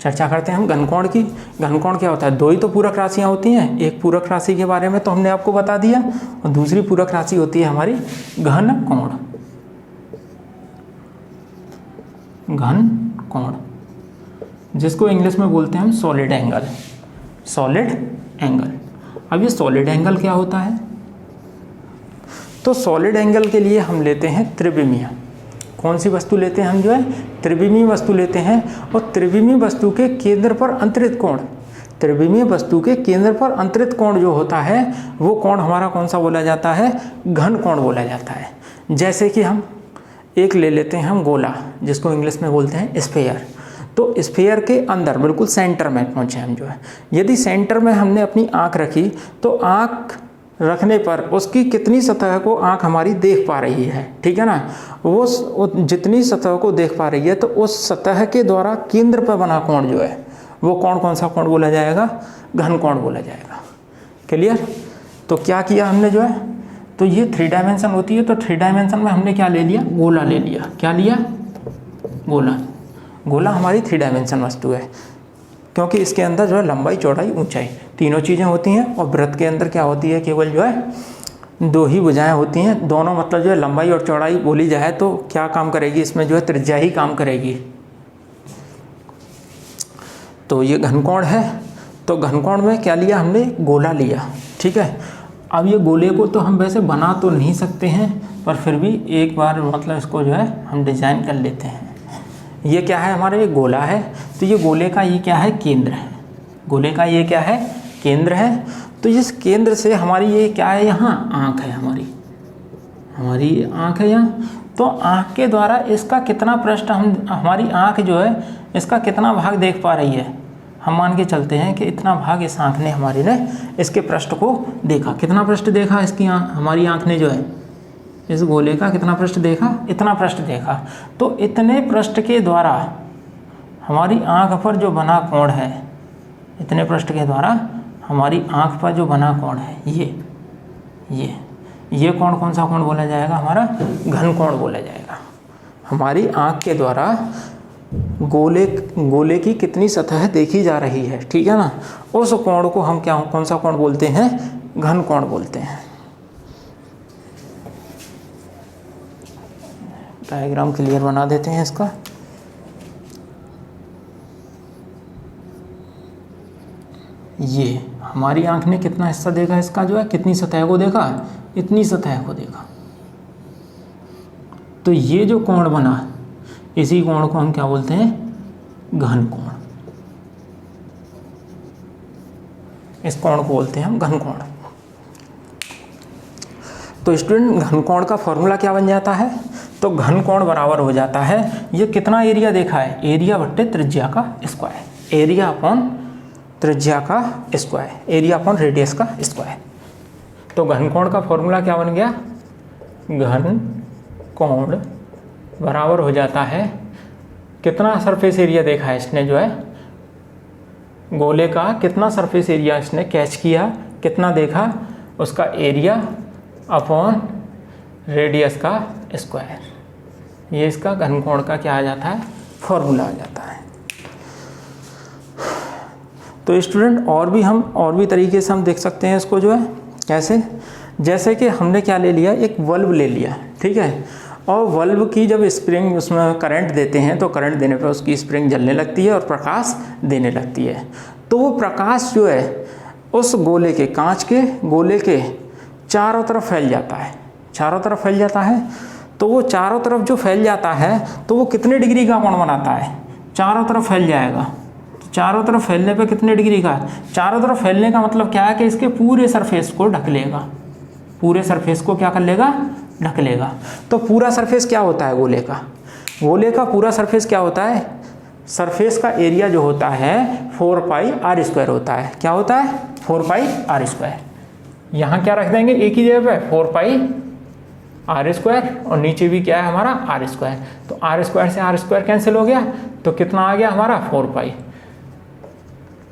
चर्चा करते हैं हम घनकोण की। घनकोण क्या होता है? 2 ही तो पूरक राशियाँ होती हैं। एक पूरक राशि के बारे में तो हमने आपको बता दिया, और दूसरी पूरक राशि होती है हमारी घनकोण। घनकोण, जिसको इंग्लिश में बोलते हैं हम सॉलिड एंगल, सॉलिड एंगल। अब ये सॉलिड एंगल क्या होता है? तो सॉलिड एंगल के लिए हम लेते हैं त्रिविमीय। कौन सी वस्तु लेते हैं हम? जो है त्रिविमीय वस्तु लेते हैं। और त्रिविमीय वस्तु के केंद्र पर अंतरित कोण, त्रिविमीय वस्तु के केंद्र पर अंतरित कोण जो होता है वो कोण हमारा कौन सा बोला जाता है? घन कोण बोला जाता है। जैसे कि हम एक ले लेते हैं हम गोला, जिसको इंग्लिश में बोलते हैं स्फीयर। तो स्फीयर के अंदर बिल्कुल सेंटर में पहुँचे हम जो है, यदि सेंटर में हमने अपनी आँख रखी तो आँख रखने पर उसकी कितनी सतह को आँख हमारी देख पा रही है, ठीक है ना? वो जितनी सतह को देख पा रही है तो उस सतह के द्वारा केंद्र पर बना कोण जो है वो कोण कौन सा कोण बोला जाएगा? घन कोण बोला जाएगा। क्लियर? तो क्या किया हमने जो है, तो ये 3 डायमेंशन होती है, तो 3 डायमेंशन में हमने क्या ले लिया? गोला ले लिया। क्या लिया? गोला। गोला हमारी 3 डायमेंशन वस्तु है, क्योंकि इसके अंदर जो है लंबाई चौड़ाई ऊंचाई तीनों चीज़ें होती हैं। और वृत्त के अंदर क्या होती है, केवल जो है 2 ही भुजाएं होती हैं। दोनों मतलब जो है लंबाई और चौड़ाई बोली जाए तो क्या काम करेगी, इसमें जो है त्रिज्या ही काम करेगी। तो ये घनकोण है। तो घनकोण में क्या लिया हमने, गोला लिया, ठीक है। अब ये गोले को तो हम वैसे बना तो नहीं सकते हैं, पर फिर भी एक बार मतलब इसको जो है हम डिज़ाइन कर लेते हैं। ये क्या है हमारा, ये गोला है। तो ये गोले का ये क्या है, केंद्र है। गोले का ये क्या है, केंद्र है। तो इस केंद्र से हमारी ये क्या है, यहाँ आँख है, हमारी आँख है यहाँ। तो आँख के द्वारा इसका कितना पृष्ठ हमारी आँख जो है इसका कितना भाग देख पा रही है। हम मान के चलते हैं कि इतना भाग इस आँख ने हमारी ने इसके पृष्ठ को देखा। कितना पृष्ठ देखा इसकी हमारी आँख ने जो है इस गोले का कितना पृष्ठ देखा, इतना पृष्ठ देखा। तो इतने पृष्ठ के द्वारा हमारी आँख पर जो बना कोण है, इतने पृष्ठ के द्वारा हमारी आँख पर जो बना कोण है, ये कोण कौन सा कोण बोला जाएगा, हमारा घन कोण बोला जाएगा। हमारी आँख के द्वारा गोले की कितनी सतह देखी जा रही है, ठीक है ना, उस कोण को हम कौन सा कोण बोलते हैं, घन कोण बोलते हैं। डायग्राम क्लियर बना देते हैं इसका। ये हमारी आंख ने कितना हिस्सा देखा इसका, जो है कितनी सतह को देखा, इतनी सतह को देखा। तो ये जो कोण बना, इसी कोण को हम क्या बोलते हैं, घन कोण। इस कोण को बोलते हैं हम घन कोण। तो स्टूडेंट घन कोण का फॉर्मूला क्या बन जाता है, तो घन कोण बराबर हो जाता है, ये कितना एरिया देखा है, एरिया बट्टे त्रिज्या का स्क्वायर, एरिया अपॉन त्रिज्या का स्क्वायर, एरिया अपॉन रेडियस का स्क्वायर। तो घन कोण का फॉर्मूला क्या बन गया, घन कोण बराबर हो जाता है, कितना सरफेस एरिया देखा है इसने, जो है गोले का कितना सरफेस एरिया इसने कैच किया, कितना देखा, उसका एरिया अपॉन रेडियस का स्क्वायर। ये इसका घन कोण का क्या आ जाता है, फॉर्मूला आ जाता है। तो स्टूडेंट और भी तरीके से हम देख सकते हैं इसको, जो है कैसे, जैसे कि हमने क्या ले लिया, एक बल्ब ले लिया, ठीक है। और बल्ब की जब स्प्रिंग उसमें करंट देते हैं तो करंट देने पर उसकी स्प्रिंग जलने लगती है और प्रकाश देने लगती है। तो वो प्रकाश जो है उस गोले के, कांच के गोले के चारों तरफ फैल जाता है, चारों तरफ फैल जाता है। तो वो चारों तरफ जो फैल जाता है तो वो कितने डिग्री का कोण बनाता है, चारों तरफ फैल जाएगा। तो चारों तरफ फैलने पे कितने डिग्री का, चारों तरफ फैलने का मतलब क्या है कि इसके पूरे सरफेस को ढक लेगा, पूरे सरफेस को क्या कर लेगा, ढक लेगा। तो पूरा सरफेस क्या होता है गोले का पूरा सरफेस क्या होता है, सरफेस का एरिया जो होता है 4 पाई आर स्क्वायर होता है। क्या होता है, 4 पाई आर स्क्वायर। यहाँ क्या रख देंगे एक ही जगह पे, 4 पाई आर स्क्वायर, और नीचे भी क्या है हमारा आर स्क्वायर। तो आर स्क्वायर से आर स्क्वायर कैंसिल हो गया, तो कितना आ गया हमारा 4 पाई।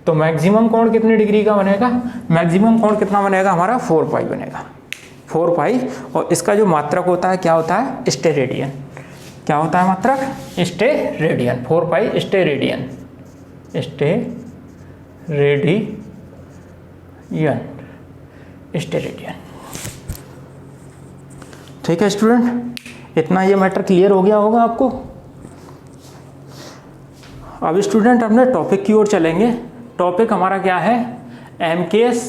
तो मैक्सिमम कोण कितने डिग्री का बनेगा, मैक्सिमम कोण कितना बनेगा हमारा 4 पाई बनेगा, 4 पाई। और इसका जो मात्रक होता है क्या होता है, स्टेरेडियन। क्या होता है मात्रक, स्टेरेडियन, 4 पाई स्टेरेडियन, स्टेरेडियन। ठीक है स्टूडेंट, इतना ये मैटर क्लियर हो गया होगा आपको। अब स्टूडेंट अपने टॉपिक की ओर चलेंगे। टॉपिक हमारा क्या है, MKS,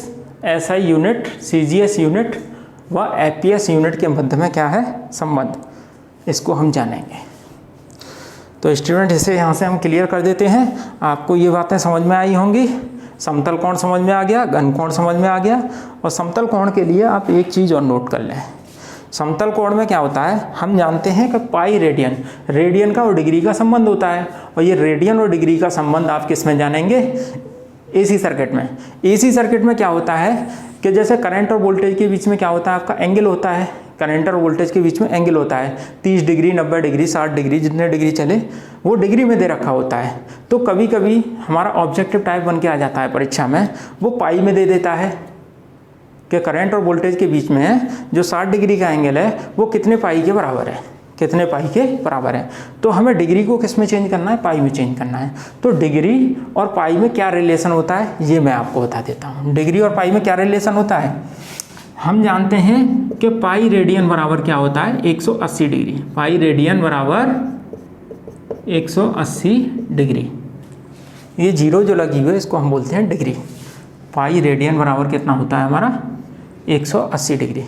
SI unit, CGS unit व एपीएस यूनिट के मध्य में क्या है संबंध, इसको हम जानेंगे। तो स्टूडेंट इसे यहाँ से हम क्लियर कर देते हैं। आपको ये बातें समझ में आई होंगी, समतल कोण समझ में आ गया, घन कोण समझ में आ गया। और समतल कोण के लिए आप एक चीज़ और नोट कर लें, समतल कोण में क्या होता है, हम जानते हैं कि पाई रेडियन, रेडियन का और डिग्री का संबंध होता है। और ये रेडियन और डिग्री का संबंध आप किस में जानेंगे, एसी सर्किट में। एसी सर्किट में क्या होता है कि जैसे करंट और वोल्टेज के बीच में क्या होता है, आपका एंगल होता है, करंट और वोल्टेज के बीच में एंगल होता है 30 डिग्री, 90 डिग्री, 60 डिग्री, जितने डिग्री चले वो डिग्री में दे रखा होता है। तो कभी कभी हमारा ऑब्जेक्टिव टाइप बन के आ जाता है परीक्षा में, वो पाई में दे देता है कि करंट और वोल्टेज के बीच में जो 60 डिग्री का एंगल है वो कितने पाई के बराबर है, कितने पाई के बराबर है। तो हमें डिग्री को किस में चेंज करना है, पाई में चेंज करना है। तो डिग्री और पाई में क्या रिलेशन होता है ये मैं आपको बता देता हूँ। डिग्री और पाई में क्या रिलेशन होता है, हम जानते हैं कि पाई रेडियन बराबर क्या होता है 180 डिग्री। पाई रेडियन बराबर 180 डिग्री। ये जीरो जो लगी हुई है इसको हम बोलते हैं डिग्री। पाई रेडियन बराबर कितना होता है हमारा 180 डिग्री।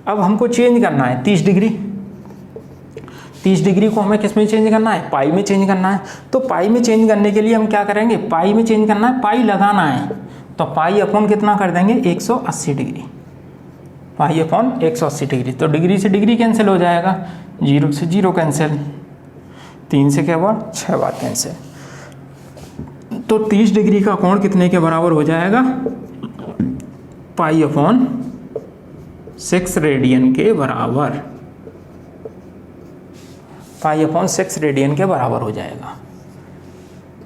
अब हमको चेंज करना है 30 डिग्री। 30 डिग्री को हमें किस में चेंज करना है, पाई में चेंज करना है। तो पाई में चेंज करने के लिए हम क्या करेंगे, पाई में चेंज करना है, पाई लगाना है। तो पाई अपॉन कितना कर देंगे 180 डिग्री। Pi upon 180 degree. तो डिग्री से डिग्री कैंसिल हो जाएगा, 0 से 0 कैंसिल, 3 से क्या बार 6 बार कैंसिल। तो 30 डिग्री का कोण कितने के बराबर हो जाएगा, पाई अपॉन 6 रेडियन के बराबर। पाई अपॉन 6 रेडियन के बराबर हो जाएगा।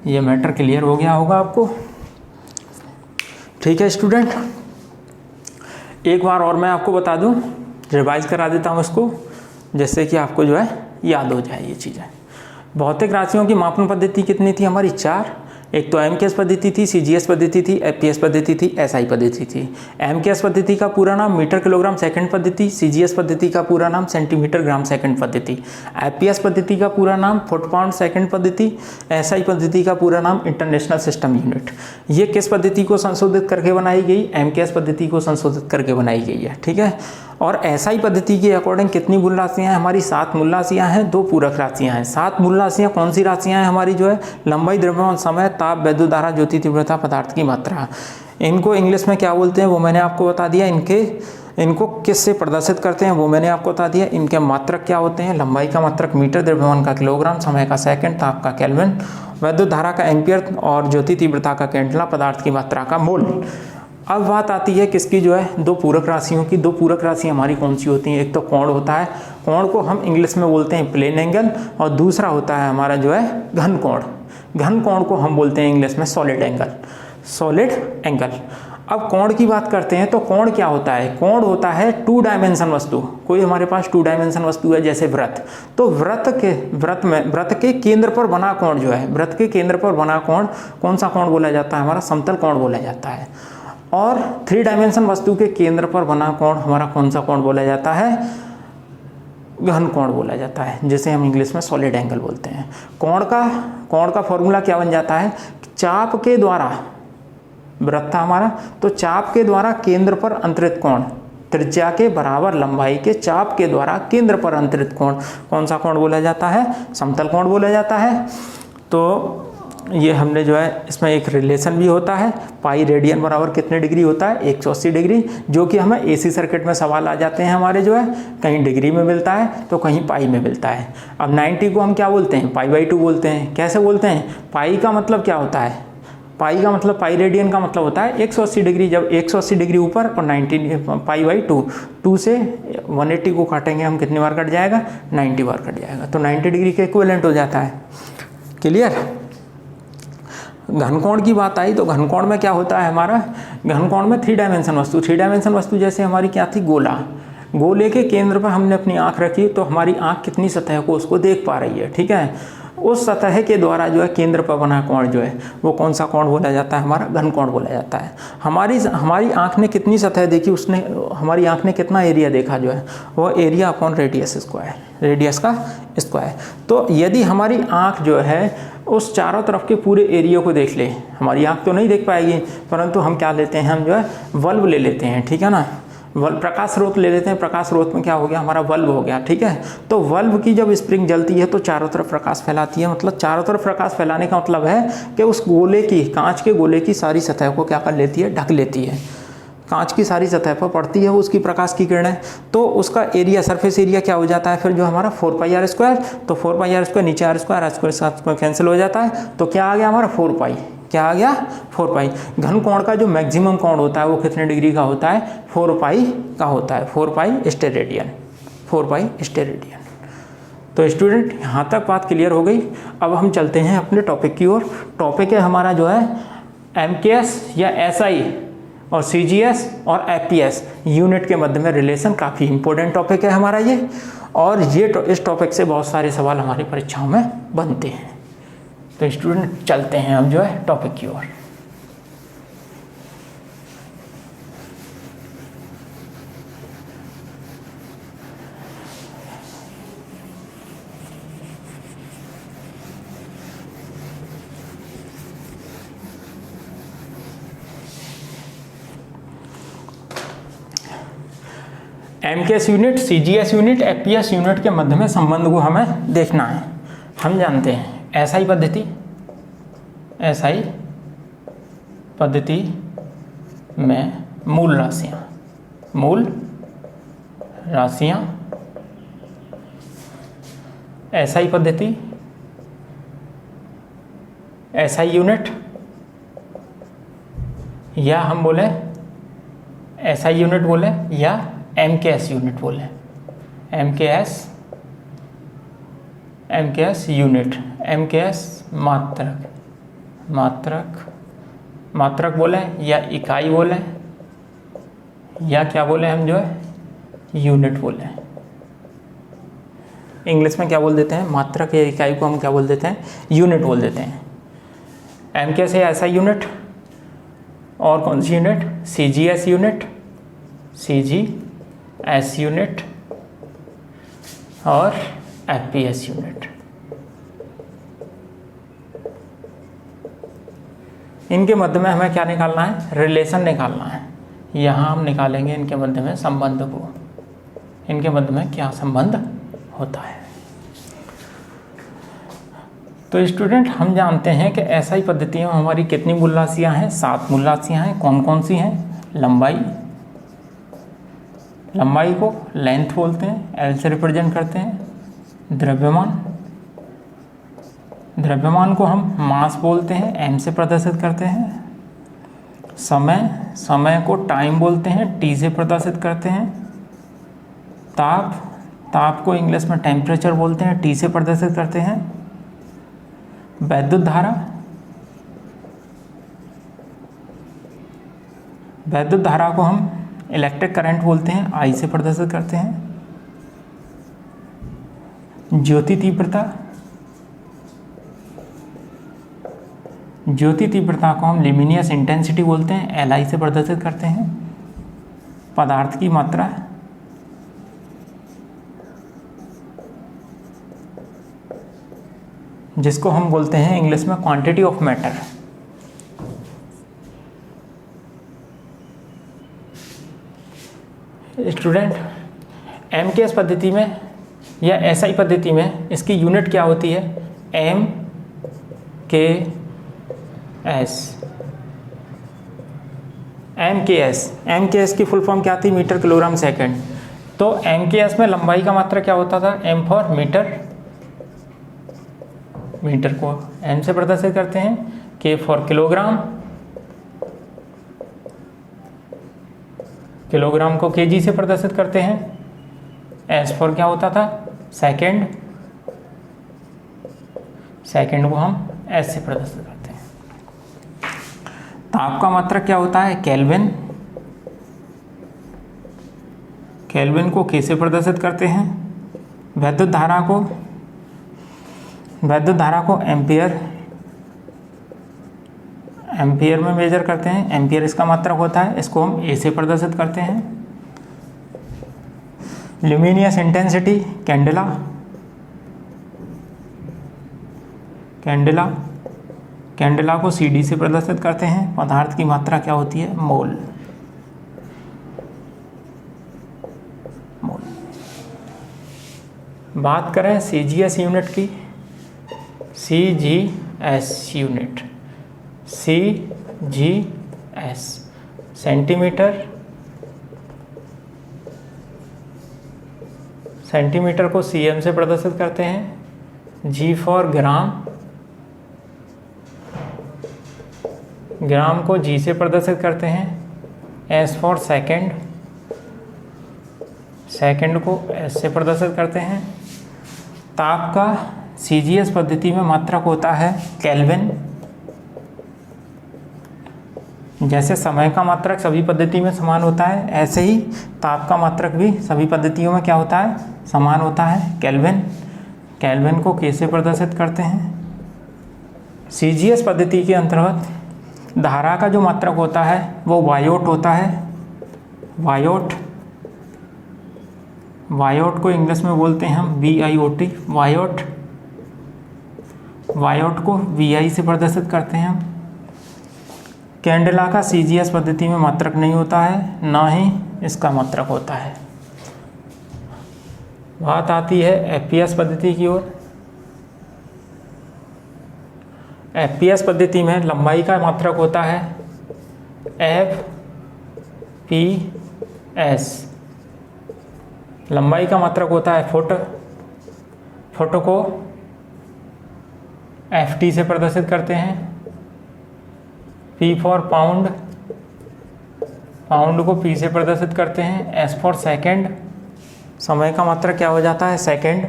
ये मैटर क्लियर हो गया होगा आपको। ठीक है स्टूडेंट, एक बार और मैं आपको बता दूं, रिवाइज करा देता हूं इसको, जिससे कि आपको जो है याद हो जाए ये चीज़ें। भौतिक राशियों की मापन पद्धति कितनी थी हमारी, 4। एक तो एमकेएस पद्धति थी, सीजीएस पद्धति थी, एपीएस पद्धति थी, एसआई पद्धति थी। एमकेएस पद्धति का पूरा नाम मीटर किलोग्राम सेकंड पद्धति, सीजीएस पद्धति का पूरा नाम सेंटीमीटर ग्राम सेकंड पद्धति, एपीएस पद्धति का पूरा नाम फुट पाउंड सेकंड पद्धति, एसआई पद्धति का पूरा नाम इंटरनेशनल सिस्टम यूनिट। ये किस पद्धति को संशोधित करके बनाई गई, एमकेएस पद्धति को संशोधित करके बनाई गई है। ठीक है। और एसआई पद्धति के अकॉर्डिंग कितनी मूल राशियाँ हैं हमारी, 7 मूल राशियाँ हैं, 2 पूरक राशियाँ हैं। 7 मूल राशियाँ कौन सी राशियाँ हैं हमारी, जो है लंबाई, द्रव्यमान, समय, ताप, वैद्युत धारा, ज्योति तीव्रता, पदार्थ की मात्रा। इनको इंग्लिश में क्या बोलते हैं वो मैंने आपको बता दिया। इनको किस से प्रदर्शित करते हैं वो मैंने आपको बता दिया। इनके मात्रक क्या होते हैं, लंबाई का मात्रक मीटर, द्रव्यमान का किलोग्राम, समय का सेकंड, ताप का केल्विन, वैद्युत धारा का एम्पियर और ज्योति तीव्रता का कैंडला, पदार्थ की मात्रा का मोल। अब बात आती है किसकी, जो है 2 पूरक राशियों की। 2 पूरक राशियाँ हमारी कौन सी होती हैं, एक तो कोण होता है, कोण को हम इंग्लिश में बोलते हैं प्लेन एंगल, और दूसरा होता है हमारा जो है घन कोण। घन कोण को हम बोलते हैं इंग्लिश में सॉलिड एंगल। Solid angle. अब कोण की बात करते हैं तो कोण क्या होता है, कोण होता है 2 डायमेंशन वस्तु। कोई हमारे पास 2 डायमेंशन वस्तु है जैसे वृत्त, तो वृत्त के केंद्र पर बना कोण जो है, वृत्त के केंद्र पर बना कोण कौन सा कोण बोला जाता है, हमारा समतल कोण बोला जाता है। और 3 डायमेंशन वस्तु के केंद्र पर बना कोण हमारा कौन सा कोण बोला जाता है, घन कोण बोला जाता है, जिसे हम इंग्लिश में सॉलिड एंगल बोलते हैं। कोण का फॉर्मूला क्या बन जाता है, चाप के द्वारा, वृत्त हमारा, तो चाप के द्वारा केंद्र पर अंतरित कोण, त्रिज्या के बराबर लंबाई के चाप के द्वारा केंद्र पर अंतरित कोण कौन सा कोण बोला जाता है, समतल कोण बोला जाता है। तो ये हमने जो है इसमें एक रिलेशन भी होता है, पाई रेडियन बराबर कितने डिग्री होता है 180 डिग्री, जो कि हमें एसी सर्किट में सवाल आ जाते हैं हमारे, जो है कहीं डिग्री में मिलता है तो कहीं पाई में मिलता है। अब 90 को हम क्या बोलते हैं, पाई/2 बोलते हैं। कैसे बोलते हैं, पाई का मतलब क्या होता है, पाई का मतलब, पाई रेडियन का मतलब होता है 180 डिग्री। जब 180 डिग्री ऊपर और 90 पाई/2, 2 से 180 को काटेंगे हम, कितनी बार कट जाएगा, 90 बार कट जाएगा। तो 90 डिग्री के इक्विवेलेंट हो जाता है। क्लियर। घनकोण की बात आई तो घनकोण में क्या होता है हमारा, घनकोण में 3 डायमेंशन वस्तु। 3 डायमेंशन वस्तु जैसे हमारी क्या थी, गोला। गोले के केंद्र पर हमने अपनी आंख रखी तो हमारी आंख कितनी सतह को उसको देख पा रही है। ठीक है। उस सतह के द्वारा जो है केंद्र पर बना कोण जो है वो कौन सा कोण बोला जाता है, हमारा घन कोण बोला जाता है। हमारी आंख ने कितनी सतह देखी, उसने हमारी आंख ने कितना एरिया देखा, जो है वो area upon radius square, radius का स्क्वायर। तो यदि हमारी आंख जो है उस चारों तरफ के पूरे एरिया को देख ले, हमारी आंख तो नहीं देख पाएगी, परंतु हम क्या लेते हैं, हम जो है बल्ब ले लेते हैं। ठीक है ना, प्रकाश स्रोत ले लेते हैं। प्रकाश स्रोत में क्या हो गया, हमारा बल्ब हो गया। ठीक है। तो बल्ब की जब स्प्रिंग जलती है तो चारों तरफ प्रकाश फैलाती है, मतलब चारों तरफ प्रकाश फैलाने का मतलब है कि उस गोले की, कांच के गोले की सारी सतह को क्या कर लेती है, ढक लेती है। कांच की सारी सतह पर पड़ती है उसकी प्रकाश की किरणें, तो उसका एरिया, सरफेस एरिया क्या हो जाता है फिर, जो हमारा 4πr²। तो 4πr² नीचे r² कैंसिल हो जाता है, तो क्या आ गया हमारा 4π। क्या आ गया, 4π। घन कोण का जो मैक्सिमम कोण होता है वो कितने डिग्री का होता है, 4π का होता है, 4π स्टेरेडियन, 4π स्टेरेडियन। तो स्टूडेंट यहाँ तक बात क्लियर हो गई। अब हम चलते हैं अपने टॉपिक की ओर। टॉपिक है हमारा जो है एमकेएस या एसआई और CGS और FPS यूनिट के मध्य में रिलेशन काफ़ी इंपॉर्टेंट टॉपिक है हमारा ये, और इस टॉपिक से बहुत सारे सवाल हमारी परीक्षाओं में बनते हैं। तो स्टूडेंट चलते हैं हम जो है टॉपिक की ओर। MKS unit, CGS unit, FPS unit के मध्य में संबंध को हमें देखना है। हम जानते हैं SI पद्धति में मूल राशियाँ SI पद्धति, SI यूनिट, या हम बोले SI यूनिट बोले या MKS यूनिट बोले, MKS यूनिट, MKS मात्रक बोले या इकाई बोले या क्या बोले हम जो है यूनिट बोले। इंग्लिश में क्या बोल देते हैं, मात्रक या इकाई को हम क्या बोल देते हैं, यूनिट बोल देते हैं। MKS है SI यूनिट, और कौन सी unit, CGS unit, CGS unit और FPS यूनिट। इनके मध्य में हमें क्या निकालना है, रिलेशन निकालना है। यहाँ हम निकालेंगे इनके मध्य में संबंध को, इनके मध्य में क्या संबंध होता है। तो स्टूडेंट हम जानते हैं कि SI पद्धति में हमारी कितनी मूल राशियाँ हैं, 7 मूल राशियाँ हैं। कौन कौन सी हैं, लंबाई को लेंथ बोलते हैं, L से रिप्रेजेंट करते हैं। द्रव्यमान को हम मास बोलते हैं, M से प्रदर्शित करते हैं। समय को टाइम बोलते हैं, T से प्रदर्शित करते हैं। ताप को इंग्लिश में टेम्परेचर बोलते हैं, T से प्रदर्शित करते हैं। वैद्युत धारा को हम इलेक्ट्रिक करंट बोलते हैं, I से प्रदर्शित करते हैं। ज्योति तीव्रता को हम ल्यूमिनियस इंटेंसिटी बोलते हैं, LI से प्रदर्शित करते हैं। पदार्थ की मात्रा जिसको हम बोलते हैं इंग्लिश में quantity of matter. Student MKS पद्धति में या SI पद्धति में इसकी यूनिट क्या होती है, MKS की फुल फॉर्म क्या थी, मीटर किलोग्राम सेकंड। तो MKS में लंबाई का मात्रा क्या होता था, M फॉर मीटर को M से प्रदर्शित करते हैं, K फॉर किलोग्राम को kg से प्रदर्शित करते हैं। S फॉर क्या होता था, सेकंड को हम S से प्रदर्शित करते हैं। ताप का मात्रक क्या होता है, केल्विन को K से प्रदर्शित करते हैं। वैद्युत धारा को एम्पियर में मेजर करते हैं, एम्पियर इसका मात्रक होता है, इसको हम A से प्रदर्शित करते हैं। ल्यूमिनियस इंटेंसिटी कैंडेला को CD से प्रदर्शित करते हैं। पदार्थ की मात्रा क्या होती है, मोल। बात करें CGS यूनिट की, CGS सेंटीमीटर को cm से प्रदर्शित करते हैं। G फॉर ग्राम को G से प्रदर्शित करते हैं। S फॉर सेकंड को S से प्रदर्शित करते हैं। ताप का CGS पद्धति में मात्रक होता है केल्विन, जैसे समय का मात्रक सभी पद्धति में समान होता है, ऐसे ही ताप का मात्रक भी सभी पद्धतियों में क्या होता है, समान होता है, केल्विन। केल्विन को कैसे प्रदर्शित करते हैं? सीजीएस पद्धति के अंतर्गत धारा का जो मात्रक होता है वो वायोट होता है। वायोट, वायोट को इंग्लिश में बोलते हैं हम VIOT, वायोट। वायोट को VI से प्रदर्शित करते हैं हम। कैंडेला का सीजीएस पद्धति में मात्रक नहीं होता है, ना ही इसका मात्रक होता है। बात आती है एफपीएस पद्धति की ओर। एफपीएस पद्धति में लंबाई का मात्रक होता है FPS। लंबाई का मात्रक होता है फुट। फुट को FT से प्रदर्शित करते हैं। P फॉर पाउंड, पाउंड को P से प्रदर्शित करते हैं। S फॉर सेकेंड, समय का मात्रक क्या हो जाता है, सेकेंड।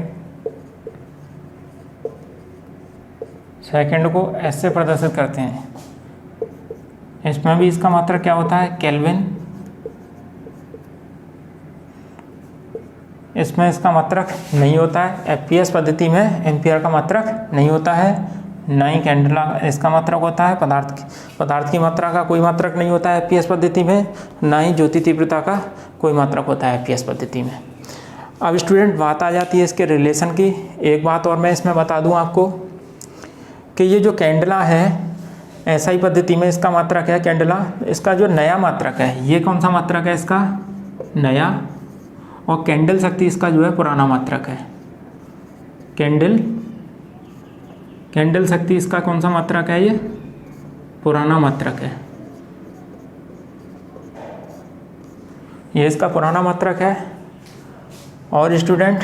सेकेंड को S से प्रदर्शित करते हैं। इसमें भी इसका मात्रक क्या होता है, केल्विन। इसमें इसका मात्रक नहीं होता है। एफपीएस पद्धति में एम्पियर का मात्रक नहीं होता है, ना ही कैंडेला इसका मात्रक होता है। पदार्थ की मात्रा का कोई मात्रक नहीं होता है एफपीएस पद्धति में, ना ही ज्योति तीव्रता का कोई मात्रक होता है एफपीएस पद्धति में। अब स्टूडेंट बात आ जाती है इसके रिलेशन की। एक बात और मैं इसमें बता दूं आपको कि ये जो कैंडेला है एसआई पद्धति में इसका मात्रक है कैंडेला, इसका जो नया मात्रक है ये कौन सा मात्रक है, इसका नया। और कैंडल शक्ति इसका जो है पुराना मात्रक है। कैंडल शक्ति इसका कौन सा मात्रक है, ये पुराना मात्रक है। ये इसका पुराना मात्रक है। और स्टूडेंट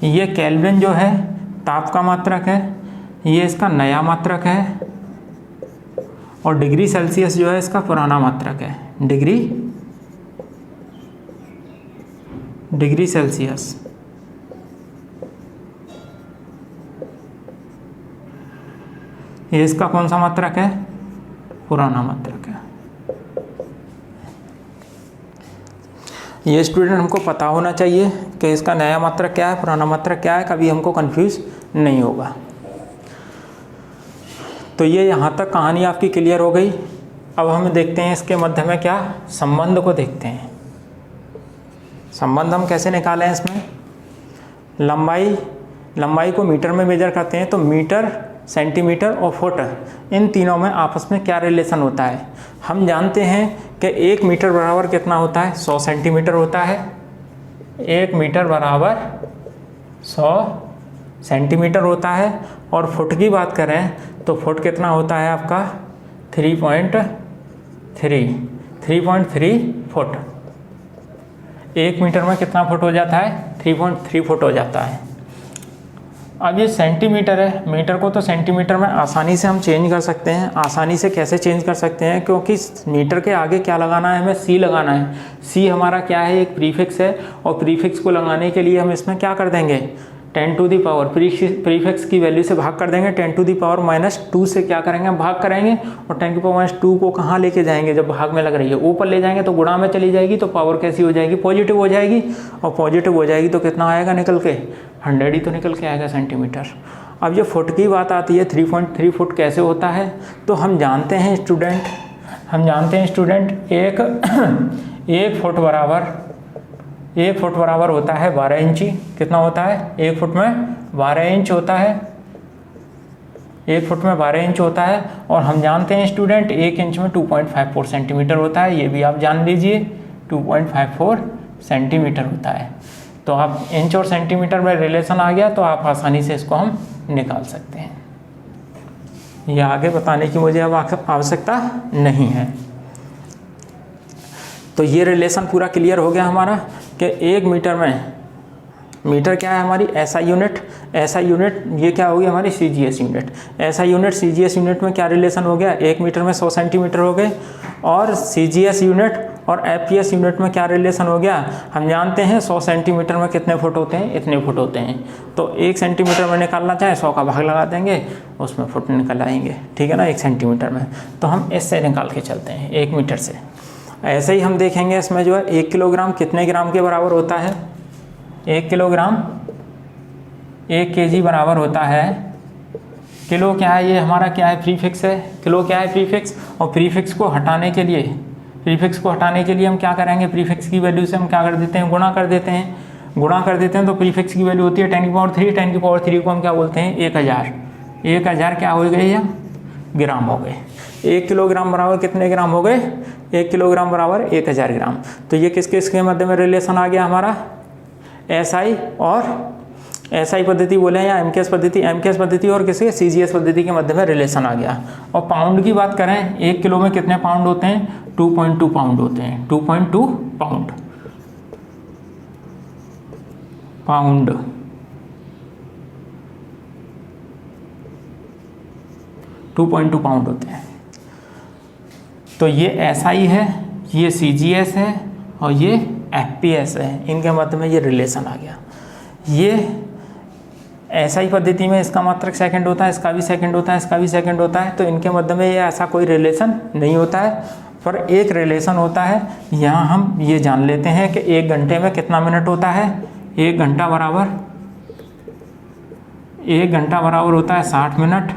ये केल्विन जो है ताप का मात्रक है, ये इसका नया मात्रक है। और डिग्री सेल्सियस जो है इसका पुराना मात्रक है, डिग्री सेल्सियस। ये इसका कौन सा मात्रक है, पुराना मात्रक है। ये स्टूडेंट हमको पता होना चाहिए कि इसका नया मात्रक क्या है, पुराना मात्रक क्या है, कभी हमको कंफ्यूज नहीं होगा। तो ये यहाँ तक कहानी आपकी क्लियर हो गई। अब हम देखते हैं इसके मध्य में क्या संबंध को देखते हैं। संबंध हम कैसे निकालें इसमें, लंबाई को मीटर में मेजर करते हैं तो मीटर, सेंटीमीटर और फुट, इन तीनों में आपस में क्या रिलेशन होता है। हम जानते हैं कि 1 मीटर बराबर कितना होता है, 100 सेंटीमीटर होता है। 1 मीटर बराबर 100 सेंटीमीटर होता है। और फुट की बात करें तो फुट कितना होता है आपका 3.3 फुट। 1 मीटर में कितना फुट हो जाता है, 3.3 फुट हो जाता है। अब ये सेंटीमीटर है, मीटर को तो सेंटीमीटर में आसानी से हम चेंज कर सकते हैं। आसानी से कैसे चेंज कर सकते हैं, क्योंकि मीटर के आगे क्या लगाना है, हमें सी लगाना है। सी हमारा क्या है, एक प्रीफिक्स है। और प्रीफिक्स को लगाने के लिए हम इसमें क्या कर देंगे, 10 टू दी पावर, प्रीफिक्स की वैल्यू से भाग कर देंगे। 10 टू दी पावर -2 से क्या करेंगे, हम भाग करेंगे। और 10 की पावर -2 को कहाँ लेके जाएंगे, जब भाग में लग रही है ऊपर ले जाएंगे तो गुणा में चली जाएगी, तो पावर कैसी हो जाएगी, पॉजिटिव हो जाएगी। और पॉजिटिव हो जाएगी तो कितना आएगा निकल के, 100 ही तो निकल के आएगा सेंटीमीटर। अब ये फुट की बात आती है, 3.3 फुट कैसे होता है, तो हम जानते हैं स्टूडेंट एक फुट बराबर होता है 12 इंची। कितना होता है, 1 फुट में 12 इंच होता है। 1 फुट में 12 इंच होता है। और हम जानते हैं स्टूडेंट 1 इंच में 2.54 सेंटीमीटर होता है। ये भी आप जान लीजिए, 2.54 सेंटीमीटर होता है। तो आप इंच और सेंटीमीटर में रिलेशन आ गया तो आप आसानी से इसको हम निकाल सकते हैं। ये आगे बताने की मुझे अब आवश्यकता नहीं है। तो ये रिलेशन पूरा क्लियर हो गया हमारा कि 1 मीटर में, मीटर क्या है हमारी SI यूनिट, ये क्या होगी हमारी CGS unit. SI unit CGS unit में क्या रिलेशन हो गया, 1 मीटर में 100 सेंटीमीटर हो गए। और CGS यूनिट और FPS यूनिट में क्या रिलेशन हो गया, हम जानते हैं 100 सेंटीमीटर में कितने फुट होते हैं, इतने फुट होते हैं। तो 1 सेंटीमीटर में निकालना चाहे 100 का भाग लगा देंगे, उसमें फुट निकल आएंगे, ठीक है ना, 1 सेंटीमीटर में। तो हम इससे निकाल के चलते हैं 1 मीटर से। ऐसे ही हम देखेंगे इसमें जो है 1 किलोग्राम कितने ग्राम के बराबर होता है, 1 किलोग्राम 1 kg बराबर होता है, किलो क्या है, ये हमारा क्या है, प्रीफिक्स है, किलो क्या है, प्रीफिक्स। और प्रीफिक्स को हटाने के लिए हम क्या करेंगे, प्रीफिक्स की वैल्यू से हम क्या कर देते हैं, गुणा कर देते हैं। तो प्रीफिक्स की वैल्यू होती है 10 की पावर 3 को हम क्या बोलते हैं, 1000। 1000 क्या हो गए, या ग्राम हो गए। 1 किलोग्राम बराबर कितने ग्राम हो गए, 1 किलोग्राम बराबर 1000 ग्राम। तो ये किस किस के मध्य में रिलेशन आ गया हमारा, SI और SI पद्धति बोले या MKS पद्धति और किसी CGS पद्धति के मध्य में रिलेशन आ गया। और पाउंड की बात करें, 1 किलो में कितने पाउंड होते हैं, 2.2 पाउंड होते हैं, 2.2 पाउंड 2.2 पाउंड होते हैं। तो ये SI है, ये CGS है और ये FPS है, इनके मध्य में ये रिलेशन आ गया। ये SI पद्धति में इसका मात्रक सेकंड होता है, इसका भी सेकंड होता है, इसका भी सेकंड होता है। तो इनके मध्य में ये ऐसा कोई रिलेशन नहीं होता है, पर एक रिलेशन होता है। यहाँ हम ये जान लेते हैं कि 1 घंटे में कितना मिनट होता है, 1 घंटा बराबर होता है 60 मिनट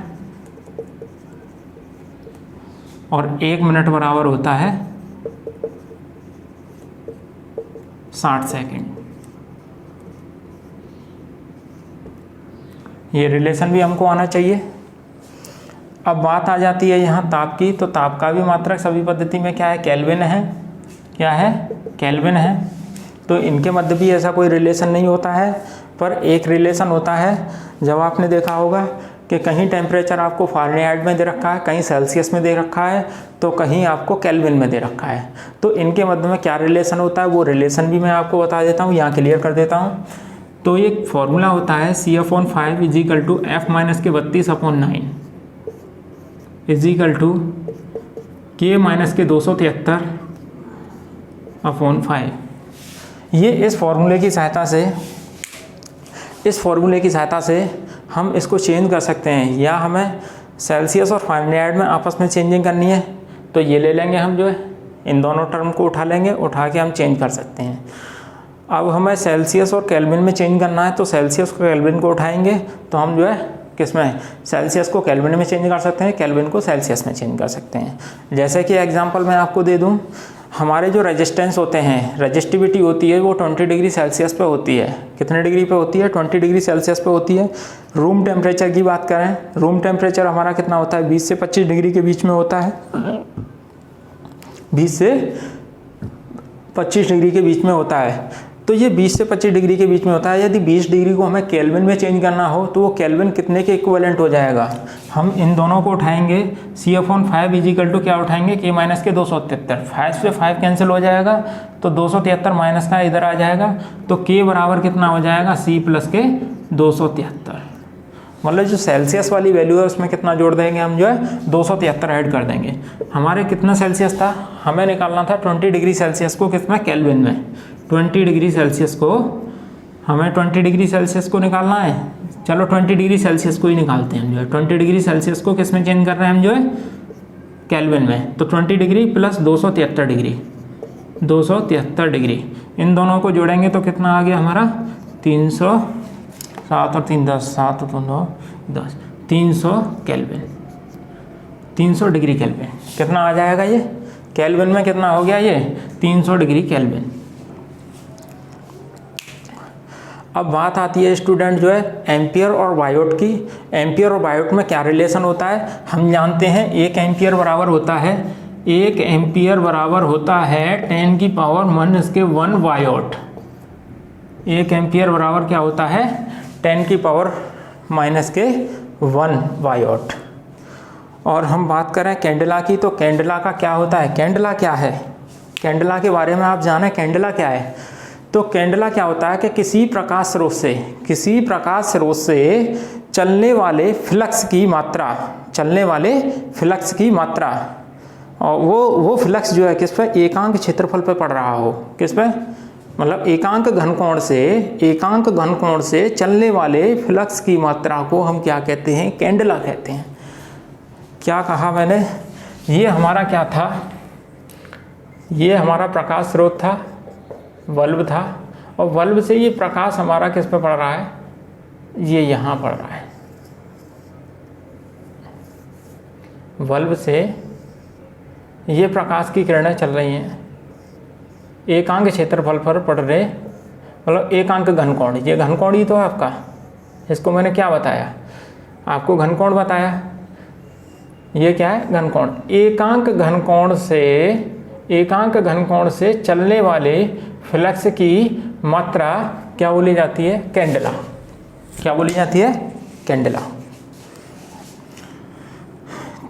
और 1 मिनट बराबर होता है 60 सेकंड। ये रिलेशन भी हमको आना चाहिए। अब बात आ जाती है यहाँ ताप की। तो ताप का भी मात्रक सभी पद्धति में क्या है, केल्विन है। क्या है, केल्विन है। तो इनके मध्य भी ऐसा कोई रिलेशन नहीं होता है, पर एक रिलेशन होता है। जब आपने देखा होगा कि कहीं टेम्परेचर आपको फ़ारेनहाइट में दे रखा है, कहीं सेल्सियस में दे रखा है, तो कहीं आपको केल्विन में दे रखा है। तो इनके मध्य में क्या रिलेशन होता है, वो रिलेशन भी मैं आपको बता देता हूँ, यहाँ क्लियर कर देता हूँ। तो एक फॉर्मूला होता है C/5 is equal to F minus के 32/9 इजिकल टू K माइनस के 273/5। ये इस फॉर्मूले की सहायता से हम इसको चेंज कर सकते हैं, या हमें सेल्सियस और फ़ारेनहाइट में आपस में चेंजिंग करनी है तो ये ले लेंगे हम, जो है इन दोनों टर्म को उठा लेंगे, उठा के हम चेंज कर सकते हैं। अब हमें सेल्सियस और केल्विन में चेंज करना है, तो सेल्सियस को केल्विन को उठाएंगे तो हम जो है किस में, सेल्सियस को केल्विन में चेंज कर सकते हैं, केल्विन को सेल्सियस में चेंज कर सकते हैं। जैसे कि एग्जांपल मैं आपको दे दूं, हमारे जो रेजिस्टेंस होते हैं, रजिस्टिविटी होती है, वो 20 डिग्री सेल्सियस पे होती है। कितने डिग्री पे होती है, 20 डिग्री सेल्सियस पे होती है। रूम टेम्परेचर की बात करें, रूम टेम्परेचर हमारा कितना होता है, 20 से 25 डिग्री के बीच में होता है। 20 से 25 डिग्री के बीच में होता है। तो ये 20 से 25 डिग्री के बीच में होता है। यदि 20 डिग्री को हमें केल्विन में चेंज करना हो तो वो केल्विन कितने के इक्विवेलेंट हो जाएगा, हम इन दोनों को उठाएंगे, C/5 इजिकल टू क्या उठाएंगे, K माइनस के 273। 5 से 5 कैंसिल हो जाएगा तो 273 माइनस का इधर आ जाएगा, तो K बराबर कितना हो जाएगा, C प्लस के 273। मतलब जो सेल्सियस वाली वैल्यू है उसमें कितना जोड़ देंगे हम, जो है 273 ऐड कर देंगे। हमारे कितना सेल्सियस था, हमें निकालना था 20 डिग्री सेल्सियस को कितना, केल्विन में। 20 डिग्री सेल्सियस को हमें 20 डिग्री सेल्सियस को निकालना है। चलो 20 डिग्री सेल्सियस को ही निकालते हैं हम, जो है 20 डिग्री सेल्सियस को किस में चेंज कर रहे हैं हम, जो है केल्विन में। तो 20 डिग्री प्लस 273 डिग्री, इन दोनों को जोड़ेंगे तो कितना आ गया हमारा, 307 और 3 10, 7 और 2 10, 300 केल्विन, 300 डिग्री केल्विन। कितना आ जाएगा ये, केल्विन में कितना हो गया ये, 300 डिग्री केल्विन। अब बात आती है स्टूडेंट जो है एम्पियर और वाट की। एम्पियर और वाट में क्या रिलेशन होता है, हम जानते हैं 1 एम्पियर बराबर होता है 10 की पावर -1 वाट। 1 एम्पियर बराबर क्या होता है, 10 की पावर -1 वाट। और हम बात करें कैंडला की, तो कैंडला का क्या होता है, कैंडला क्या है, कैंडला के बारे में आप जानें, कैंडला क्या है। तो कैंडला क्या होता है कि किसी प्रकाश स्रोत से चलने वाले फ्लक्स की मात्रा और वो फ्लक्स जो है किस पे, एकांक क्षेत्रफल पे पड़ रहा हो, किस पे, मतलब एकांक घनकोण से चलने वाले फ्लक्स की मात्रा को हम क्या कहते हैं, कैंडेला कहते हैं। क्या कहा मैंने, ये हमारा क्या था, ये हमारा प्रकाश स्रोत था, बल्ब था, और बल्ब से ये प्रकाश हमारा किस पे पड़ रहा है, ये यहाँ पड़ रहा है। बल्ब से ये प्रकाश की किरणें चल रही हैं, एकांक क्षेत्रफल पर पड़ रहे, मतलब एकांक घनकोण, ये घनकोण ही तो है आपका, इसको मैंने क्या बताया आपको, घनकोण बताया। ये क्या है, घनकोण। एकांक घनकोण से चलने वाले फ्लक्स की मात्रा क्या बोली जाती है, कैंडेला। क्या बोली जाती है, कैंडेला।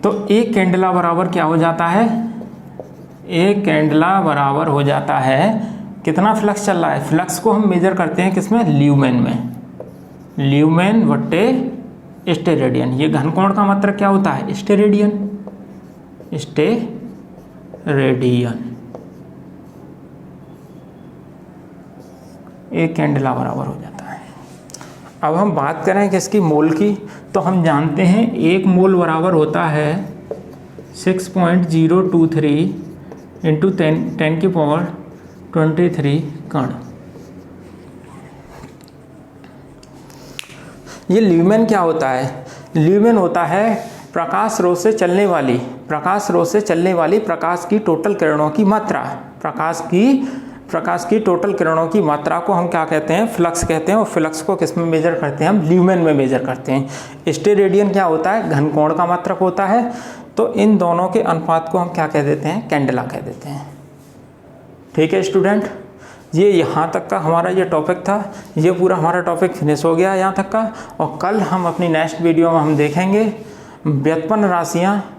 तो एक कैंडेला बराबर क्या हो जाता है, एक कैंडेला बराबर हो जाता है, कितना फ्लक्स चल रहा है, फ्लक्स को हम मेजर करते हैं किसमें, ल्यूमेन में, ल्यूमेन बट्टे स्टेरेडियन। ये घनकोण का मतलब क्या होता है, स्टेरेडियन, स्टेरेडियन। एक कैंडेला बराबर हो जाता है। अब हम बात करें किसकी, मोल की, तो हम जानते हैं एक मोल बराबर होता है 6.023 इंटू 10⁻23 कण। ये ल्यूमेन क्या होता है, ल्यूमेन होता है प्रकाश स्रोत से चलने वाली प्रकाश की टोटल किरणों की मात्रा, प्रकाश की टोटल किरणों की मात्रा को हम क्या कहते हैं, फ्लक्स कहते हैं। और फ्लक्स को किस में मेजर करते हैं, हम ल्यूमेन में मेजर करते हैं। स्टेरेडियन क्या होता है, घनकोण का मात्रक होता है। तो इन दोनों के अनुपात को हम क्या कह देते हैं, कैंडेला कह देते हैं। ठीक है स्टूडेंट, ये यहाँ तक का हमारा ये टॉपिक था, ये पूरा हमारा टॉपिक फिनिश हो गया यहाँ तक का। और कल हम अपनी नेक्स्ट वीडियो में हम देखेंगे व्युत्पन्न राशियाँ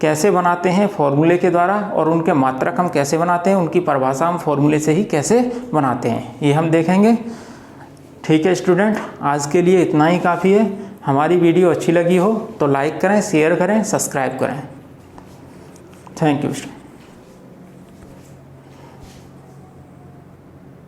कैसे बनाते हैं फॉर्मूले के द्वारा, और उनके मात्रक हम कैसे बनाते हैं, उनकी परिभाषा हम फॉर्मूले से ही कैसे बनाते हैं, ये हम देखेंगे। ठीक है स्टूडेंट, आज के लिए इतना ही काफ़ी है। हमारी वीडियो अच्छी लगी हो तो लाइक करें, शेयर करें, सब्सक्राइब करें। Thank you.